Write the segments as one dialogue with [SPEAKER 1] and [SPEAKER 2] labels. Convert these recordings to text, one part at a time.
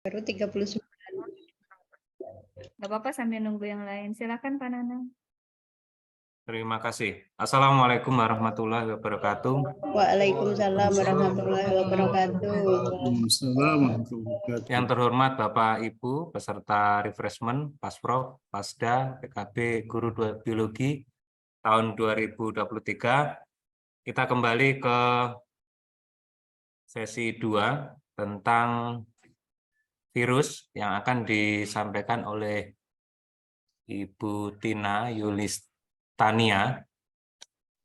[SPEAKER 1] Baru 39.
[SPEAKER 2] Nggak apa-apa sambil nunggu yang lain. Silakan Pak Nanang.
[SPEAKER 3] Terima kasih. Assalamualaikum warahmatullahi wabarakatuh.
[SPEAKER 1] Waalaikumsalam warahmatullahi wabarakatuh.
[SPEAKER 3] Yang terhormat Bapak Ibu peserta refreshment, Pasprov, Pasda, PKB, Guru Biologi tahun 2023. Kita kembali ke sesi 2 tentang virus yang akan disampaikan oleh Ibu Tina Yulistania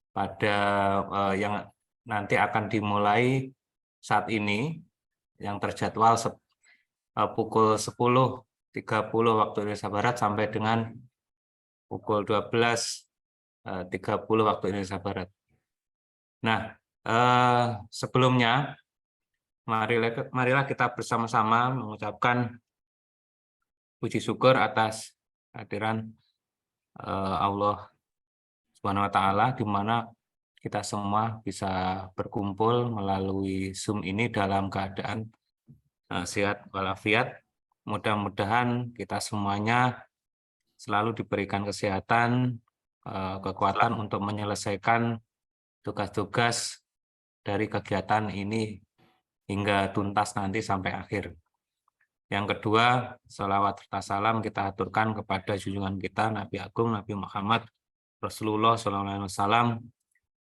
[SPEAKER 3] pada yang nanti akan dimulai saat ini yang terjadwal pukul 10.30 waktu Indonesia Barat sampai dengan pukul 12.30 waktu Indonesia Barat. Nah, sebelumnya marilah kita bersama-sama mengucapkan puji syukur atas kehadiran Allah Subhanahu wa Ta'ala, di mana kita semua bisa berkumpul melalui Zoom ini dalam keadaan sehat walafiat. Mudah-mudahan kita semuanya selalu diberikan kesehatan, kekuatan untuk menyelesaikan tugas-tugas dari kegiatan ini hingga tuntas nanti sampai akhir. Yang kedua, sholawat serta salam kita aturkan kepada junjungan kita Nabi Agung Nabi Muhammad Rasulullah SAW.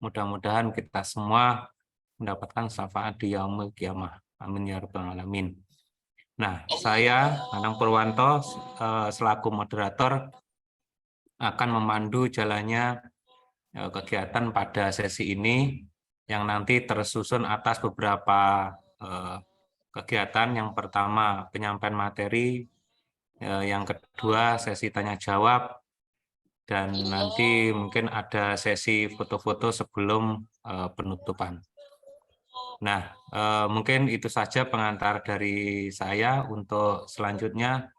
[SPEAKER 3] Mudah-mudahan kita semua mendapatkan syafaat di yaumul qiyamah. Amin ya rabbal alamin. Nah, saya Anang Purwanto selaku moderator akan memandu jalannya kegiatan pada sesi ini yang nanti tersusun atas beberapa kegiatan. Yang pertama penyampaian materi, yang kedua sesi tanya jawab, dan nanti mungkin ada sesi foto-foto sebelum penutupan. Nah, mungkin itu saja pengantar dari saya. Untuk selanjutnya,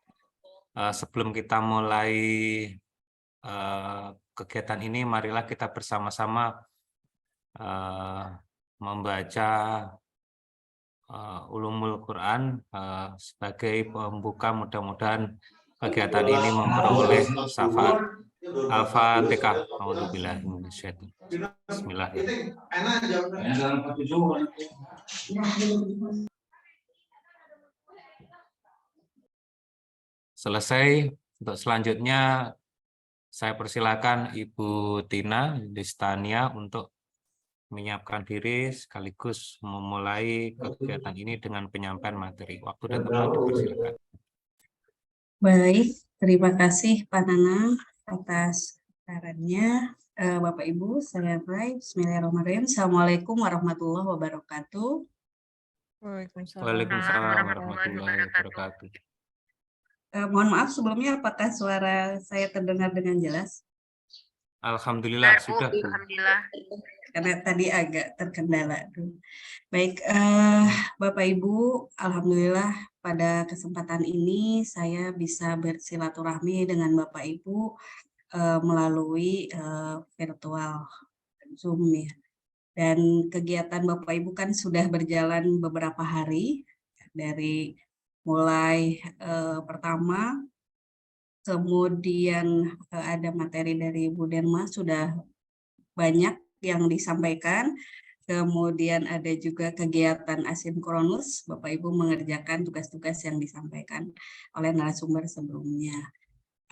[SPEAKER 3] sebelum kita mulai kegiatan ini, marilah kita bersama-sama membaca Ulumul Quran sebagai pembuka. Mudah-mudahan kegiatan ini memperoleh syafaat. Al-Fatihah. Bismillahirrahmanirrahim. Selesai. Untuk selanjutnya saya persilakan Ibu Tina Yulistania untuk menyiapkan diri sekaligus memulai kegiatan ini dengan penyampaian materi. Waktu dan tempat dipersilakan.
[SPEAKER 4] Baik, terima kasih Pak Nanang atas sarannya. Bapak Ibu, saya mulai. Bismillahirrahmanirrahim. Assalamualaikum warahmatullahi wabarakatuh.
[SPEAKER 3] Waalaikumsalam warahmatullahi wabarakatuh.
[SPEAKER 4] Mohon maaf sebelumnya, apakah suara saya terdengar dengan jelas?
[SPEAKER 3] Alhamdulillah sudah, Bu.
[SPEAKER 2] Alhamdulillah.
[SPEAKER 4] Karena tadi agak terkendala. Baik, Bapak Ibu, alhamdulillah pada kesempatan ini saya bisa bersilaturahmi dengan Bapak Ibu melalui virtual Zoom ya. Dan kegiatan Bapak Ibu kan sudah berjalan beberapa hari, dari mulai pertama, kemudian ada materi dari Bu Denma, sudah banyak yang disampaikan. Kemudian ada juga kegiatan asinkronus, Bapak Ibu mengerjakan tugas-tugas yang disampaikan oleh narasumber sebelumnya.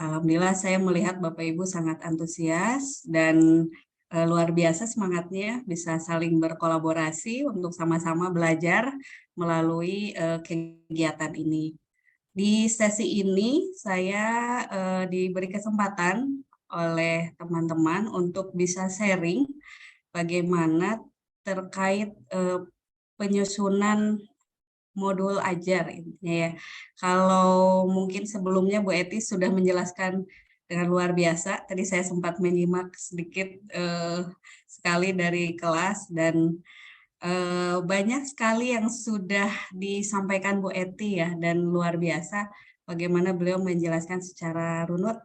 [SPEAKER 4] Alhamdulillah saya melihat Bapak Ibu sangat antusias dan luar biasa semangatnya bisa saling berkolaborasi untuk sama-sama belajar melalui kegiatan ini. Di sesi ini saya diberi kesempatan oleh teman-teman untuk bisa sharing bagaimana terkait penyusunan modul ajar intinya ya. Kalau mungkin sebelumnya Bu Eti sudah menjelaskan dengan luar biasa, tadi saya sempat menyimak sedikit sekali dari kelas dan banyak sekali yang sudah disampaikan Bu Eti ya, dan luar biasa bagaimana beliau menjelaskan secara runut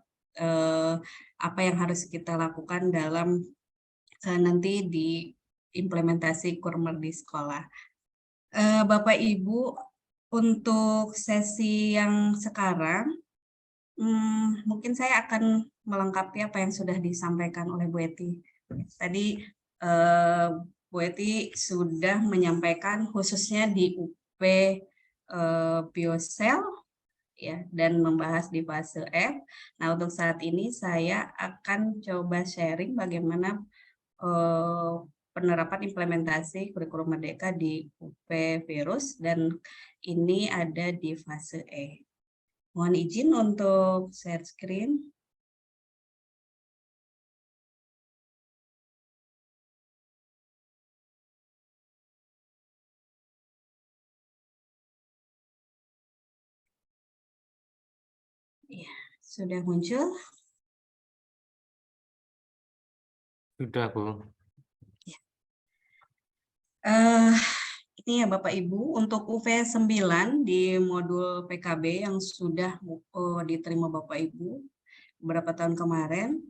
[SPEAKER 4] apa yang harus kita lakukan dalam nanti di implementasi Kurmer di sekolah. Bapak Ibu, Untuk sesi yang sekarang, mungkin saya akan melengkapi apa yang sudah disampaikan oleh Bu Eti. Tadi Bu Eti sudah menyampaikan khususnya di UP Biosel ya, dan membahas di fase F. Nah, untuk saat ini saya akan coba sharing bagaimana penerapan implementasi kurikulum Merdeka di UP Virus, dan ini ada di fase E. Mohon izin untuk share screen. Ya, sudah muncul.
[SPEAKER 3] Sudah, Bu.
[SPEAKER 4] Ini ya Bapak Ibu, untuk UV9 di modul PKB yang sudah diterima Bapak Ibu beberapa tahun kemarin,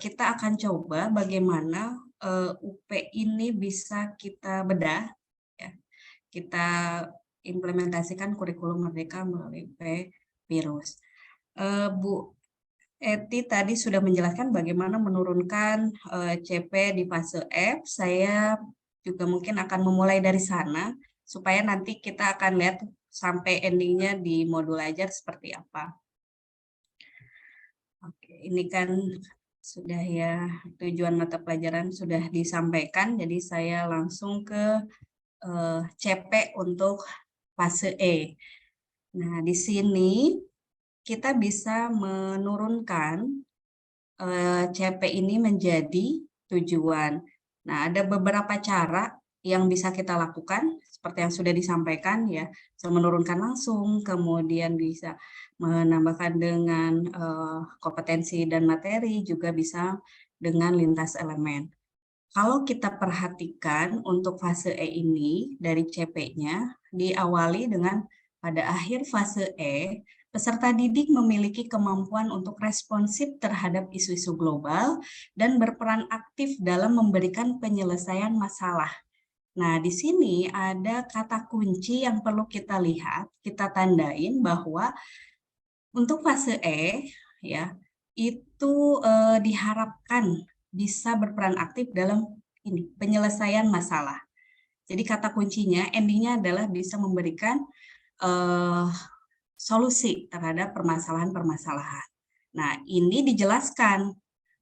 [SPEAKER 4] kita akan coba bagaimana UP ini bisa kita bedah, ya. Kita implementasikan kurikulum Merdeka melalui UP Virus. Bu Eti tadi sudah menjelaskan bagaimana menurunkan CP di fase F. Saya juga mungkin akan memulai dari sana, supaya nanti kita akan lihat sampai endingnya di modul ajar seperti apa. Oke, ini kan sudah ya, tujuan mata pelajaran sudah disampaikan, jadi saya langsung ke CP untuk fase E. Nah, di sini kita bisa menurunkan CP ini menjadi tujuan. Nah, ada beberapa cara yang bisa kita lakukan, seperti yang sudah disampaikan ya, bisa menurunkan langsung, kemudian bisa menambahkan dengan kompetensi dan materi, juga bisa dengan lintas elemen. Kalau kita perhatikan untuk fase E ini, dari CP-nya, diawali dengan pada akhir fase E, peserta didik memiliki kemampuan untuk responsif terhadap isu-isu global dan berperan aktif dalam memberikan penyelesaian masalah. Nah, di sini ada kata kunci yang perlu kita lihat, kita tandain bahwa untuk fase E, ya, itu diharapkan bisa berperan aktif dalam ini penyelesaian masalah. Jadi kata kuncinya, endingnya adalah bisa memberikan solusi terhadap permasalahan-permasalahan. Nah, ini dijelaskan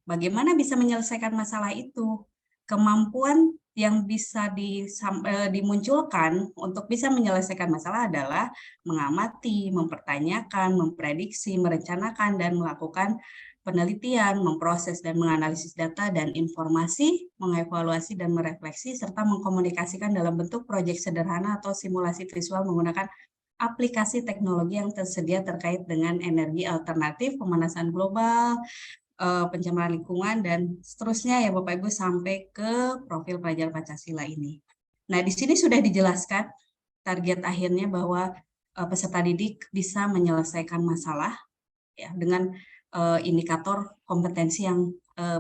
[SPEAKER 4] bagaimana bisa menyelesaikan masalah itu. Kemampuan yang bisa dimunculkan untuk bisa menyelesaikan masalah adalah mengamati, mempertanyakan, memprediksi, merencanakan, dan melakukan penelitian, memproses dan menganalisis data dan informasi, mengevaluasi dan merefleksi, serta mengkomunikasikan dalam bentuk proyek sederhana atau simulasi visual menggunakan aplikasi teknologi yang tersedia terkait dengan energi alternatif, pemanasan global, pencemaran lingkungan, dan seterusnya ya Bapak Ibu sampai ke profil pelajar Pancasila ini. Nah, di sini sudah dijelaskan target akhirnya bahwa peserta didik bisa menyelesaikan masalah ya dengan indikator kompetensi yang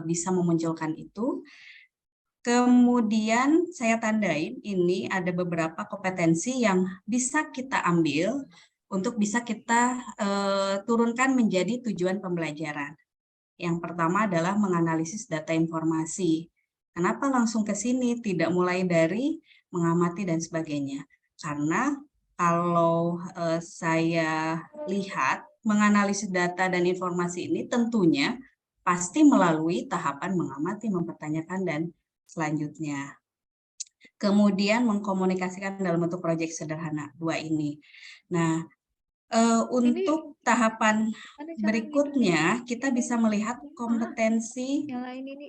[SPEAKER 4] bisa memunculkan itu. Kemudian saya tandain ini ada beberapa kompetensi yang bisa kita ambil untuk bisa kita turunkan menjadi tujuan pembelajaran. Yang pertama adalah menganalisis data informasi. Kenapa langsung ke sini, tidak mulai dari mengamati dan sebagainya? Karena kalau saya lihat menganalisis data dan informasi ini tentunya pasti melalui tahapan mengamati, mempertanyakan, dan selanjutnya. Kemudian mengkomunikasikan dalam bentuk proyek sederhana, dua ini. Nah, untuk tahapan berikutnya kita bisa melihat kompetensi,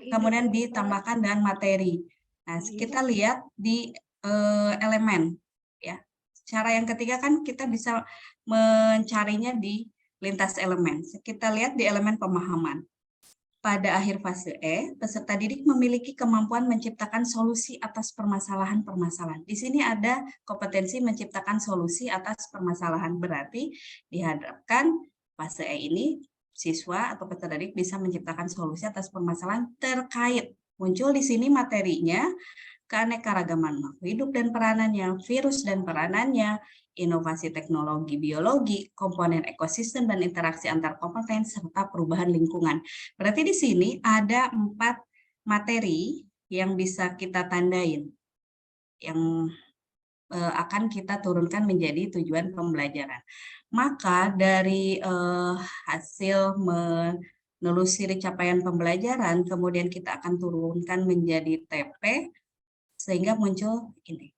[SPEAKER 4] kemudian ditambahkan dengan materi. Nah, kita lihat di elemen, ya. Cara yang ketiga kan kita bisa mencarinya di lintas elemen. Kita lihat di elemen pemahaman. Pada akhir fase E, peserta didik memiliki kemampuan menciptakan solusi atas permasalahan-permasalahan. Di sini ada kompetensi menciptakan solusi atas permasalahan, berarti diharapkan fase E ini siswa atau peserta didik bisa menciptakan solusi atas permasalahan terkait. Muncul di sini materinya keanekaragaman makhluk hidup dan peranannya, virus dan peranannya, inovasi teknologi biologi, komponen ekosistem dan interaksi antar komponen, serta perubahan lingkungan. Berarti di sini ada 4 materi yang bisa kita tandain, yang akan kita turunkan menjadi tujuan pembelajaran. Maka dari hasil menelusuri capaian pembelajaran, kemudian kita akan turunkan menjadi TP, sehingga muncul ini.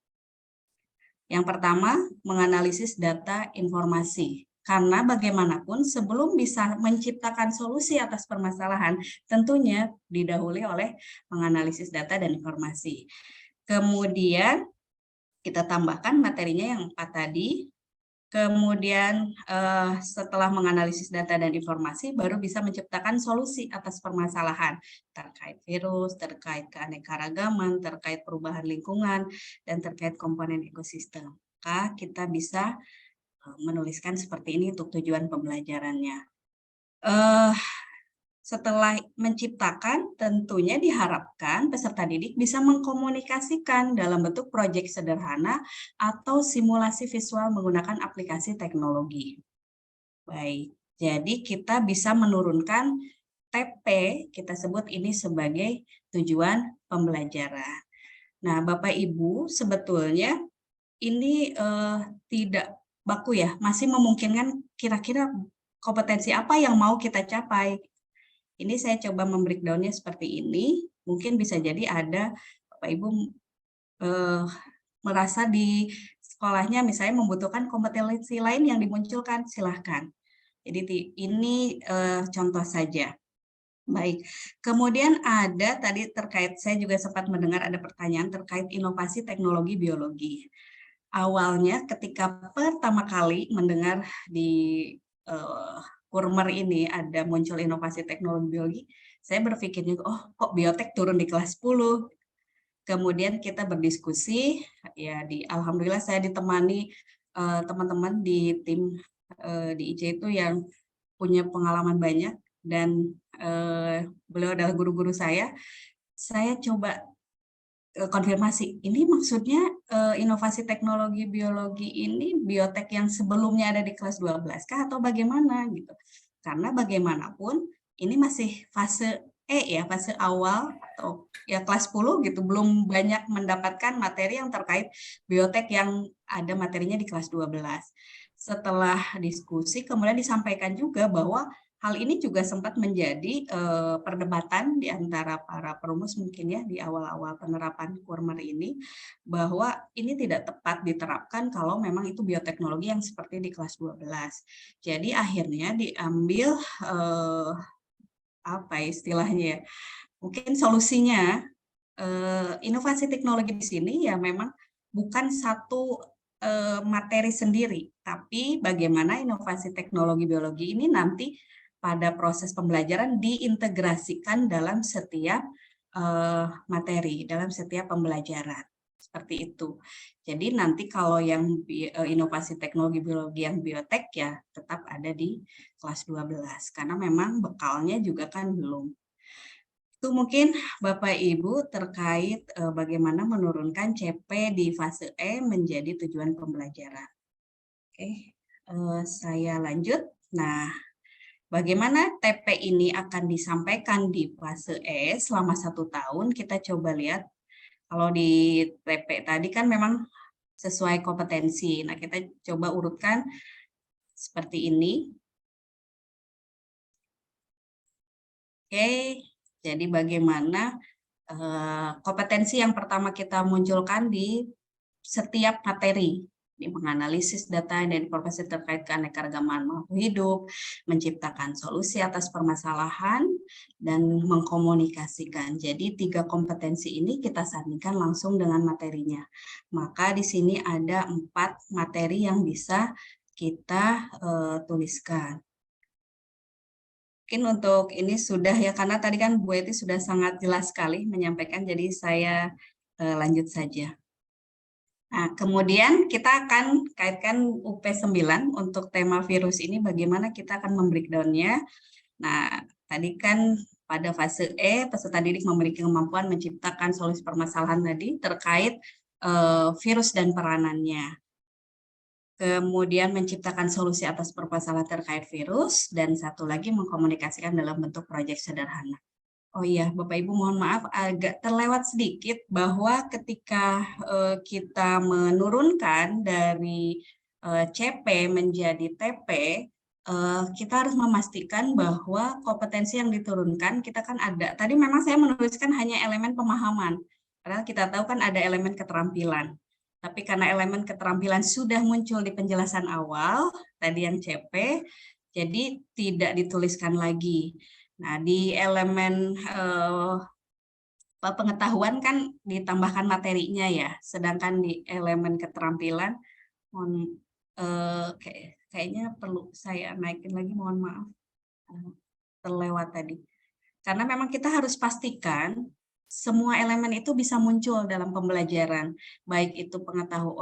[SPEAKER 4] Yang pertama, menganalisis data informasi. Karena bagaimanapun sebelum bisa menciptakan solusi atas permasalahan, tentunya didahului oleh menganalisis data dan informasi. Kemudian kita tambahkan materinya yang 4 tadi. Kemudian setelah menganalisis data dan informasi, baru bisa menciptakan solusi atas permasalahan terkait virus, terkait keanekaragaman, terkait perubahan lingkungan, dan terkait komponen ekosistem. Maka kita bisa menuliskan seperti ini untuk tujuan pembelajarannya. Setelah menciptakan, tentunya diharapkan peserta didik bisa mengkomunikasikan dalam bentuk proyek sederhana atau simulasi visual menggunakan aplikasi teknologi. Baik, jadi kita bisa menurunkan TP, kita sebut ini sebagai tujuan pembelajaran. Nah, Bapak Ibu, sebetulnya ini tidak baku ya, masih memungkinkan kira-kira kompetensi apa yang mau kita capai. Ini saya coba membreakdown-nya seperti ini. Mungkin bisa jadi ada Bapak Ibu merasa di sekolahnya misalnya membutuhkan kompetensi lain yang dimunculkan, silahkan. Jadi ini contoh saja. Baik, kemudian ada tadi terkait, saya juga sempat mendengar ada pertanyaan terkait inovasi teknologi biologi. Awalnya ketika pertama kali mendengar di Kurmer ini ada muncul inovasi teknologi biologi, saya berpikirnya, oh kok biotek turun di kelas 10. Kemudian kita berdiskusi, ya alhamdulillah saya ditemani teman-teman di tim di IC itu yang punya pengalaman banyak, dan beliau adalah guru-guru saya coba konfirmasi, ini maksudnya inovasi teknologi biologi ini biotek yang sebelumnya ada di kelas 12 kah atau bagaimana gitu. Karena bagaimanapun ini masih fase ya, fase awal atau ya kelas 10 gitu, belum banyak mendapatkan materi yang terkait biotek yang ada materinya di kelas 12. Setelah diskusi kemudian disampaikan juga bahwa hal ini juga sempat menjadi perdebatan di antara para perumus mungkin ya di awal-awal penerapan Kurmer ini, bahwa ini tidak tepat diterapkan kalau memang itu bioteknologi yang seperti di kelas 12. Jadi akhirnya diambil apa istilahnya ya, mungkin solusinya inovasi teknologi di sini ya memang bukan satu materi sendiri, tapi bagaimana inovasi teknologi biologi ini nanti pada proses pembelajaran diintegrasikan dalam setiap materi, dalam setiap pembelajaran. Seperti itu. Jadi nanti kalau yang inovasi teknologi biologi yang biotek ya tetap ada di kelas 12, karena memang bekalnya juga kan belum. Itu mungkin Bapak Ibu terkait bagaimana menurunkan CP di fase E menjadi tujuan pembelajaran. Oke, saya lanjut. Nah, bagaimana TP ini akan disampaikan di fase E selama 1 tahun? Kita coba lihat. Kalau di TP tadi kan memang sesuai kompetensi. Nah, kita coba urutkan seperti ini. Oke, jadi bagaimana kompetensi yang pertama kita munculkan di setiap materi. Menganalisis data dan informasi terkait keanekaragaman makhluk hidup, menciptakan solusi atas permasalahan, dan mengkomunikasikan. Jadi 3 kompetensi ini kita sandingkan langsung dengan materinya. Maka di sini ada 4 materi yang bisa kita tuliskan. Mungkin untuk ini sudah ya, karena tadi kan Bu Eti sudah sangat jelas sekali menyampaikan, jadi saya lanjut saja. Nah, kemudian kita akan kaitkan UP9 untuk tema virus ini, bagaimana kita akan membreakdown-nya. Nah, tadi kan pada fase E, peserta didik memiliki kemampuan menciptakan solusi permasalahan tadi terkait virus dan peranannya. Kemudian menciptakan solusi atas permasalahan terkait virus, dan satu lagi mengkomunikasikan dalam bentuk proyek sederhana. Oh iya, Bapak Ibu mohon maaf agak terlewat sedikit bahwa ketika kita menurunkan dari CP menjadi TP, kita harus memastikan bahwa kompetensi yang diturunkan kita kan ada. Tadi memang saya menuliskan hanya elemen pemahaman, padahal kita tahu kan ada elemen keterampilan. Tapi karena elemen keterampilan sudah muncul di penjelasan awal, tadi yang CP, jadi tidak dituliskan lagi. Nah, di elemen pengetahuan kan ditambahkan materinya ya, sedangkan di elemen keterampilan, kayaknya perlu saya naikin lagi, mohon maaf, terlewat tadi. Karena memang kita harus pastikan semua elemen itu bisa muncul dalam pembelajaran, baik itu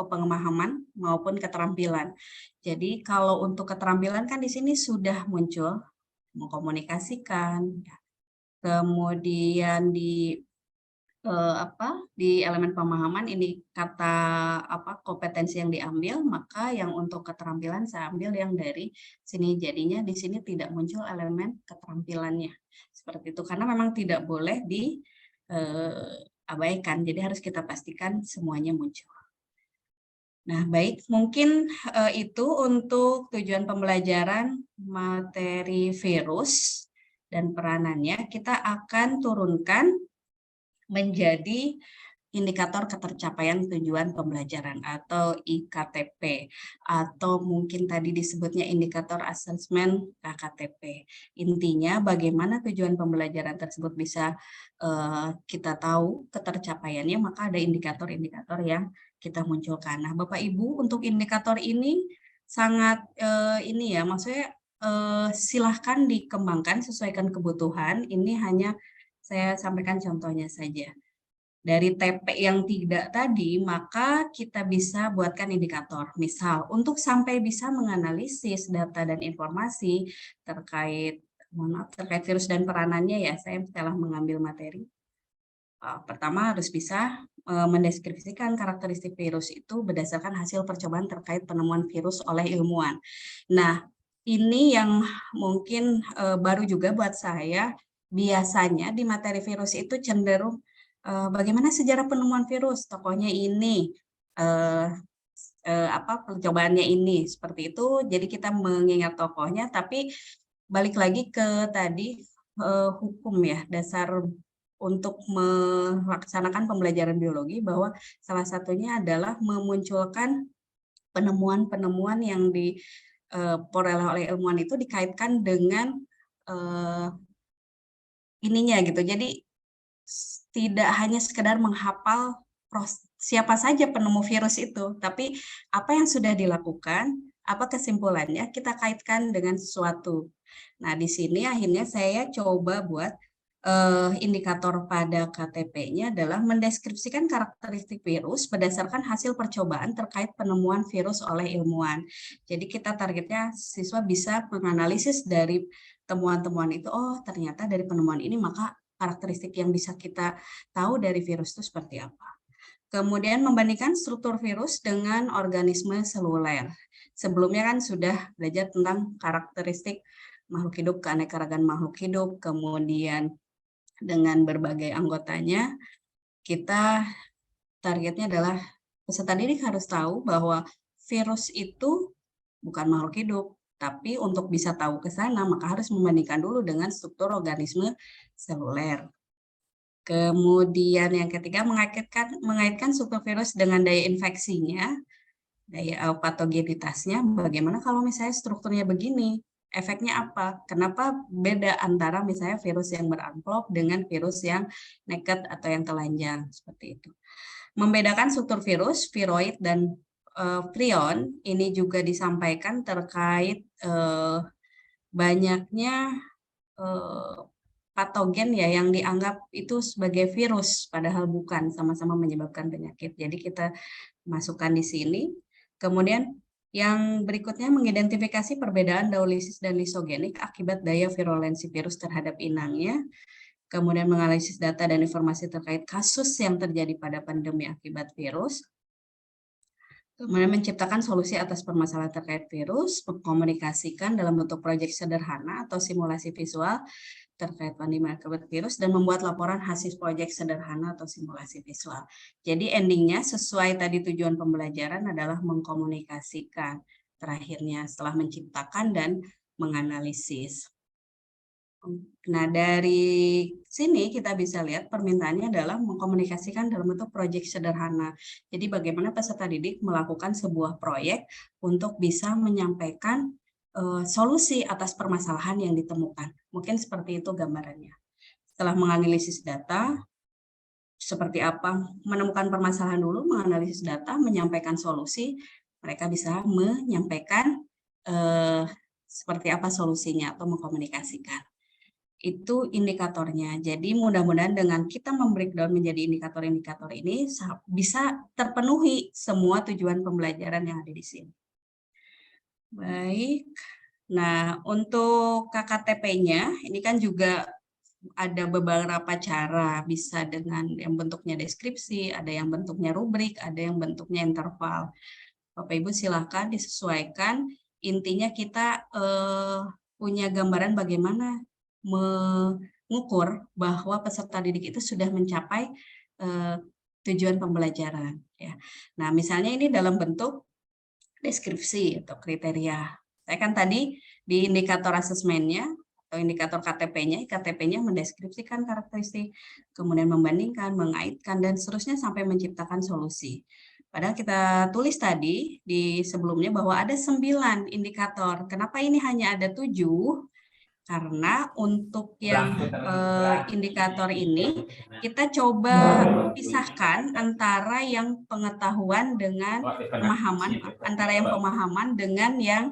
[SPEAKER 4] pemahaman maupun keterampilan. Jadi kalau untuk keterampilan kan di sini sudah muncul mengkomunikasikan, kemudian di elemen pemahaman ini kata kompetensi yang diambil, maka yang untuk keterampilan saya ambil yang dari sini, jadinya di sini tidak muncul elemen keterampilannya seperti itu, karena memang tidak boleh diabaikan, jadi harus kita pastikan semuanya muncul. Nah, baik, mungkin itu untuk tujuan pembelajaran materi virus dan peranannya. Kita akan turunkan menjadi indikator ketercapaian tujuan pembelajaran atau IKTP, atau mungkin tadi disebutnya indikator asesmen KKTP. Intinya bagaimana tujuan pembelajaran tersebut bisa kita tahu ketercapaiannya, maka ada indikator-indikator yang kita munculkan. Nah, Bapak Ibu, untuk indikator ini sangat maksudnya silahkan dikembangkan sesuaikan kebutuhan. Ini hanya saya sampaikan contohnya saja. Dari TP yang tidak tadi, maka kita bisa buatkan indikator. Misal, untuk sampai bisa menganalisis data dan informasi terkait virus dan peranannya ya, saya telah mengambil materi. Pertama harus bisa mendeskripsikan karakteristik virus itu berdasarkan hasil percobaan terkait penemuan virus oleh ilmuwan. Nah, ini yang mungkin baru juga buat saya. Biasanya di materi virus itu cenderung bagaimana sejarah penemuan virus, tokohnya ini, percobaannya ini, seperti itu. Jadi kita mengingat tokohnya, tapi balik lagi ke tadi hukum ya, dasar untuk melaksanakan pembelajaran biologi, bahwa salah satunya adalah memunculkan penemuan-penemuan yang diperoleh oleh ilmuwan itu dikaitkan dengan ininya gitu. Jadi tidak hanya sekedar menghafal siapa saja penemu virus itu, tapi apa yang sudah dilakukan, apa kesimpulannya, kita kaitkan dengan sesuatu. Nah, di sini akhirnya saya coba buat indikator pada KTP-nya adalah mendeskripsikan karakteristik virus berdasarkan hasil percobaan terkait penemuan virus oleh ilmuwan. Jadi kita targetnya siswa bisa menganalisis dari temuan-temuan itu, oh ternyata dari penemuan ini maka karakteristik yang bisa kita tahu dari virus itu seperti apa. Kemudian membandingkan struktur virus dengan organisme seluler. Sebelumnya kan sudah belajar tentang karakteristik makhluk hidup, keanekaragaman makhluk hidup, kemudian dengan berbagai anggotanya, kita targetnya adalah peserta didik harus tahu bahwa virus itu bukan makhluk hidup, tapi untuk bisa tahu ke sana, maka harus membandingkan dulu dengan struktur organisme seluler. Kemudian yang ketiga, mengaitkan struktur virus dengan daya infeksinya, daya patogenitasnya. Bagaimana kalau misalnya strukturnya begini? Efeknya apa? Kenapa beda antara misalnya virus yang beramplop dengan virus yang naked atau yang telanjang? Seperti itu. Membedakan struktur virus, viroid, dan prion, ini juga disampaikan terkait banyaknya patogen ya yang dianggap itu sebagai virus, padahal bukan, sama-sama menyebabkan penyakit. Jadi kita masukkan di sini. Kemudian Yang berikutnya mengidentifikasi perbedaan daulisis dan lisogenik akibat daya virulensi virus terhadap inangnya. Kemudian menganalisis data dan informasi terkait kasus yang terjadi pada pandemi akibat virus. Kemudian menciptakan solusi atas permasalahan terkait virus, mengkomunikasikan dalam bentuk proyek sederhana atau simulasi visual terkait pandemi akibat virus, dan membuat laporan hasil proyek sederhana atau simulasi visual. Jadi endingnya sesuai tadi tujuan pembelajaran adalah mengkomunikasikan. Terakhirnya setelah menciptakan dan menganalisis. Nah, dari sini kita bisa lihat permintaannya adalah mengkomunikasikan dalam bentuk proyek sederhana. Jadi bagaimana peserta didik melakukan sebuah proyek untuk bisa menyampaikan solusi atas permasalahan yang ditemukan. Mungkin seperti itu gambarannya. Setelah menganalisis data, seperti apa, menemukan permasalahan dulu, menganalisis data, menyampaikan solusi, mereka bisa menyampaikan seperti apa solusinya atau mengkomunikasikan. Itu indikatornya. Jadi mudah-mudahan dengan kita membreakdown menjadi indikator-indikator ini bisa terpenuhi semua tujuan pembelajaran yang ada di sini. Baik. Nah, untuk KKTP-nya ini kan juga ada beberapa cara, bisa dengan yang bentuknya deskripsi, ada yang bentuknya rubrik, ada yang bentuknya interval. Bapak Ibu silakan disesuaikan. Intinya kita punya gambaran bagaimana mengukur bahwa peserta didik itu sudah mencapai tujuan pembelajaran. Ya. Nah, misalnya ini dalam bentuk deskripsi atau kriteria. Saya kan tadi di indikator asesmennya atau indikator KTP-nya, KTP-nya mendeskripsikan karakteristik, kemudian membandingkan, mengaitkan, dan seterusnya sampai menciptakan solusi. Padahal kita tulis tadi di sebelumnya bahwa ada 9 indikator. Kenapa ini hanya ada 7? Karena untuk yang indikator ini kita coba pisahkan antara yang pengetahuan dengan pemahaman, antara yang pemahaman dengan yang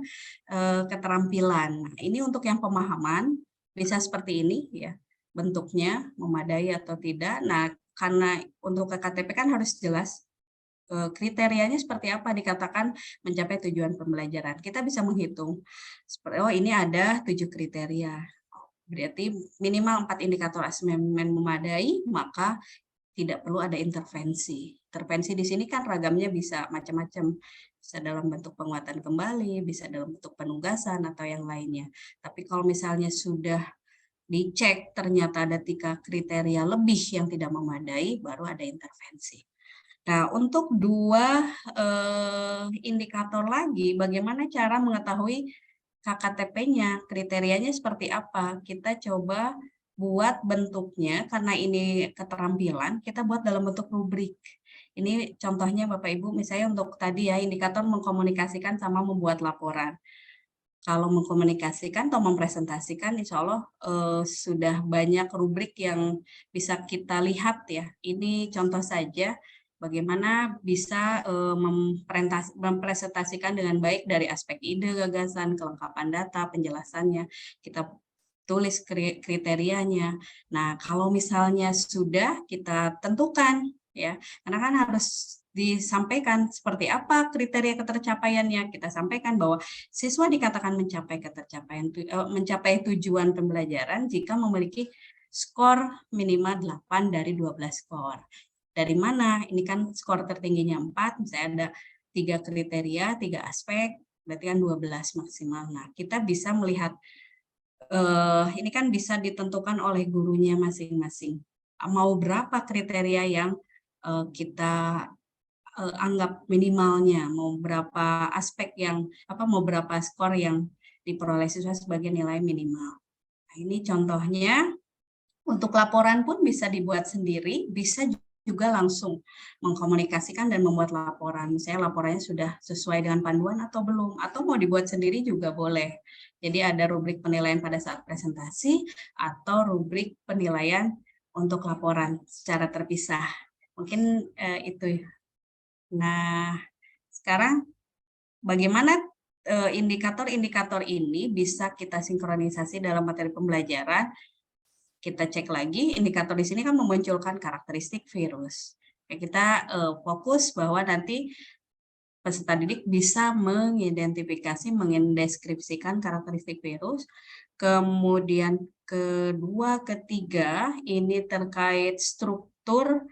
[SPEAKER 4] keterampilan. Nah, ini untuk yang pemahaman bisa seperti ini ya, bentuknya memadai atau tidak. Nah, karena untuk KTP kan harus jelas kriterianya seperti apa dikatakan mencapai tujuan pembelajaran. Kita bisa menghitung, oh ini ada 7 kriteria, berarti minimal 4 indikator asesmen memadai, maka tidak perlu ada intervensi. Intervensi di sini kan ragamnya bisa macam-macam, bisa dalam bentuk penguatan kembali, bisa dalam bentuk penugasan atau yang lainnya. Tapi kalau misalnya sudah dicek ternyata ada 3 kriteria lebih yang tidak memadai, baru ada intervensi. Nah, untuk 2 indikator lagi, bagaimana cara mengetahui KKTP-nya, kriterianya seperti apa? Kita coba buat bentuknya, karena ini keterampilan, kita buat dalam bentuk rubrik. Ini contohnya Bapak Ibu, misalnya untuk tadi ya, indikator mengkomunikasikan sama membuat laporan. Kalau mengkomunikasikan atau mempresentasikan, insya Allah sudah banyak rubrik yang bisa kita lihat ya. Ini contoh saja bagaimana bisa mempresentasikan dengan baik dari aspek ide, gagasan, kelengkapan data, penjelasannya. Kita tulis kriterianya. Nah, kalau misalnya sudah kita tentukan, ya, karena kan harus disampaikan seperti apa kriteria ketercapaiannya. Kita sampaikan bahwa siswa dikatakan mencapai tujuan pembelajaran jika memiliki skor minimal 8 dari 12 skor. Dari mana? Ini kan skor tertingginya 4, misalnya ada 3 kriteria, 3 aspek, berarti kan 12 maksimal. Nah, kita bisa melihat, ini kan bisa ditentukan oleh gurunya masing-masing. Mau berapa kriteria yang kita anggap minimalnya, mau berapa aspek yang, mau berapa skor yang diperoleh siswa sebagai nilai minimal. Nah, ini contohnya. Untuk laporan pun bisa dibuat sendiri, bisa juga langsung mengkomunikasikan dan membuat laporan. Misalnya laporannya sudah sesuai dengan panduan atau belum, atau mau dibuat sendiri juga boleh. Jadi ada rubrik penilaian pada saat presentasi atau rubrik penilaian untuk laporan secara terpisah. Mungkin itu. Nah, sekarang bagaimana indikator-indikator ini bisa kita sinkronisasi dalam materi pembelajaran? Kita cek lagi, indikator di sini kan memunculkan karakteristik virus. Kita fokus bahwa nanti peserta didik bisa mengidentifikasi, mendeskripsikan karakteristik virus. Kemudian kedua, ketiga, ini terkait struktur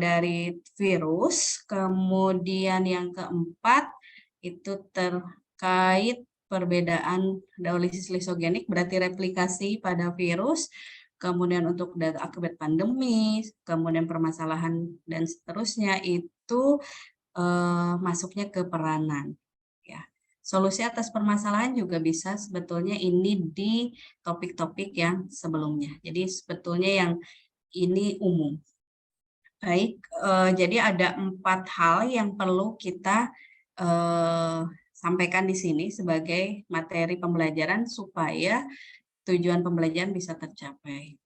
[SPEAKER 4] dari virus. Kemudian yang keempat, itu terkait perbedaan daulisis lisogenik, berarti replikasi pada virus. Kemudian untuk data akibat pandemi, kemudian permasalahan dan seterusnya, itu masuknya ke peranan. Ya. Solusi atas permasalahan juga bisa sebetulnya ini di topik-topik yang sebelumnya. Jadi sebetulnya yang ini umum. Baik, jadi ada 4 hal yang perlu kita sampaikan di sini sebagai materi pembelajaran supaya tujuan pembelajaran bisa tercapai.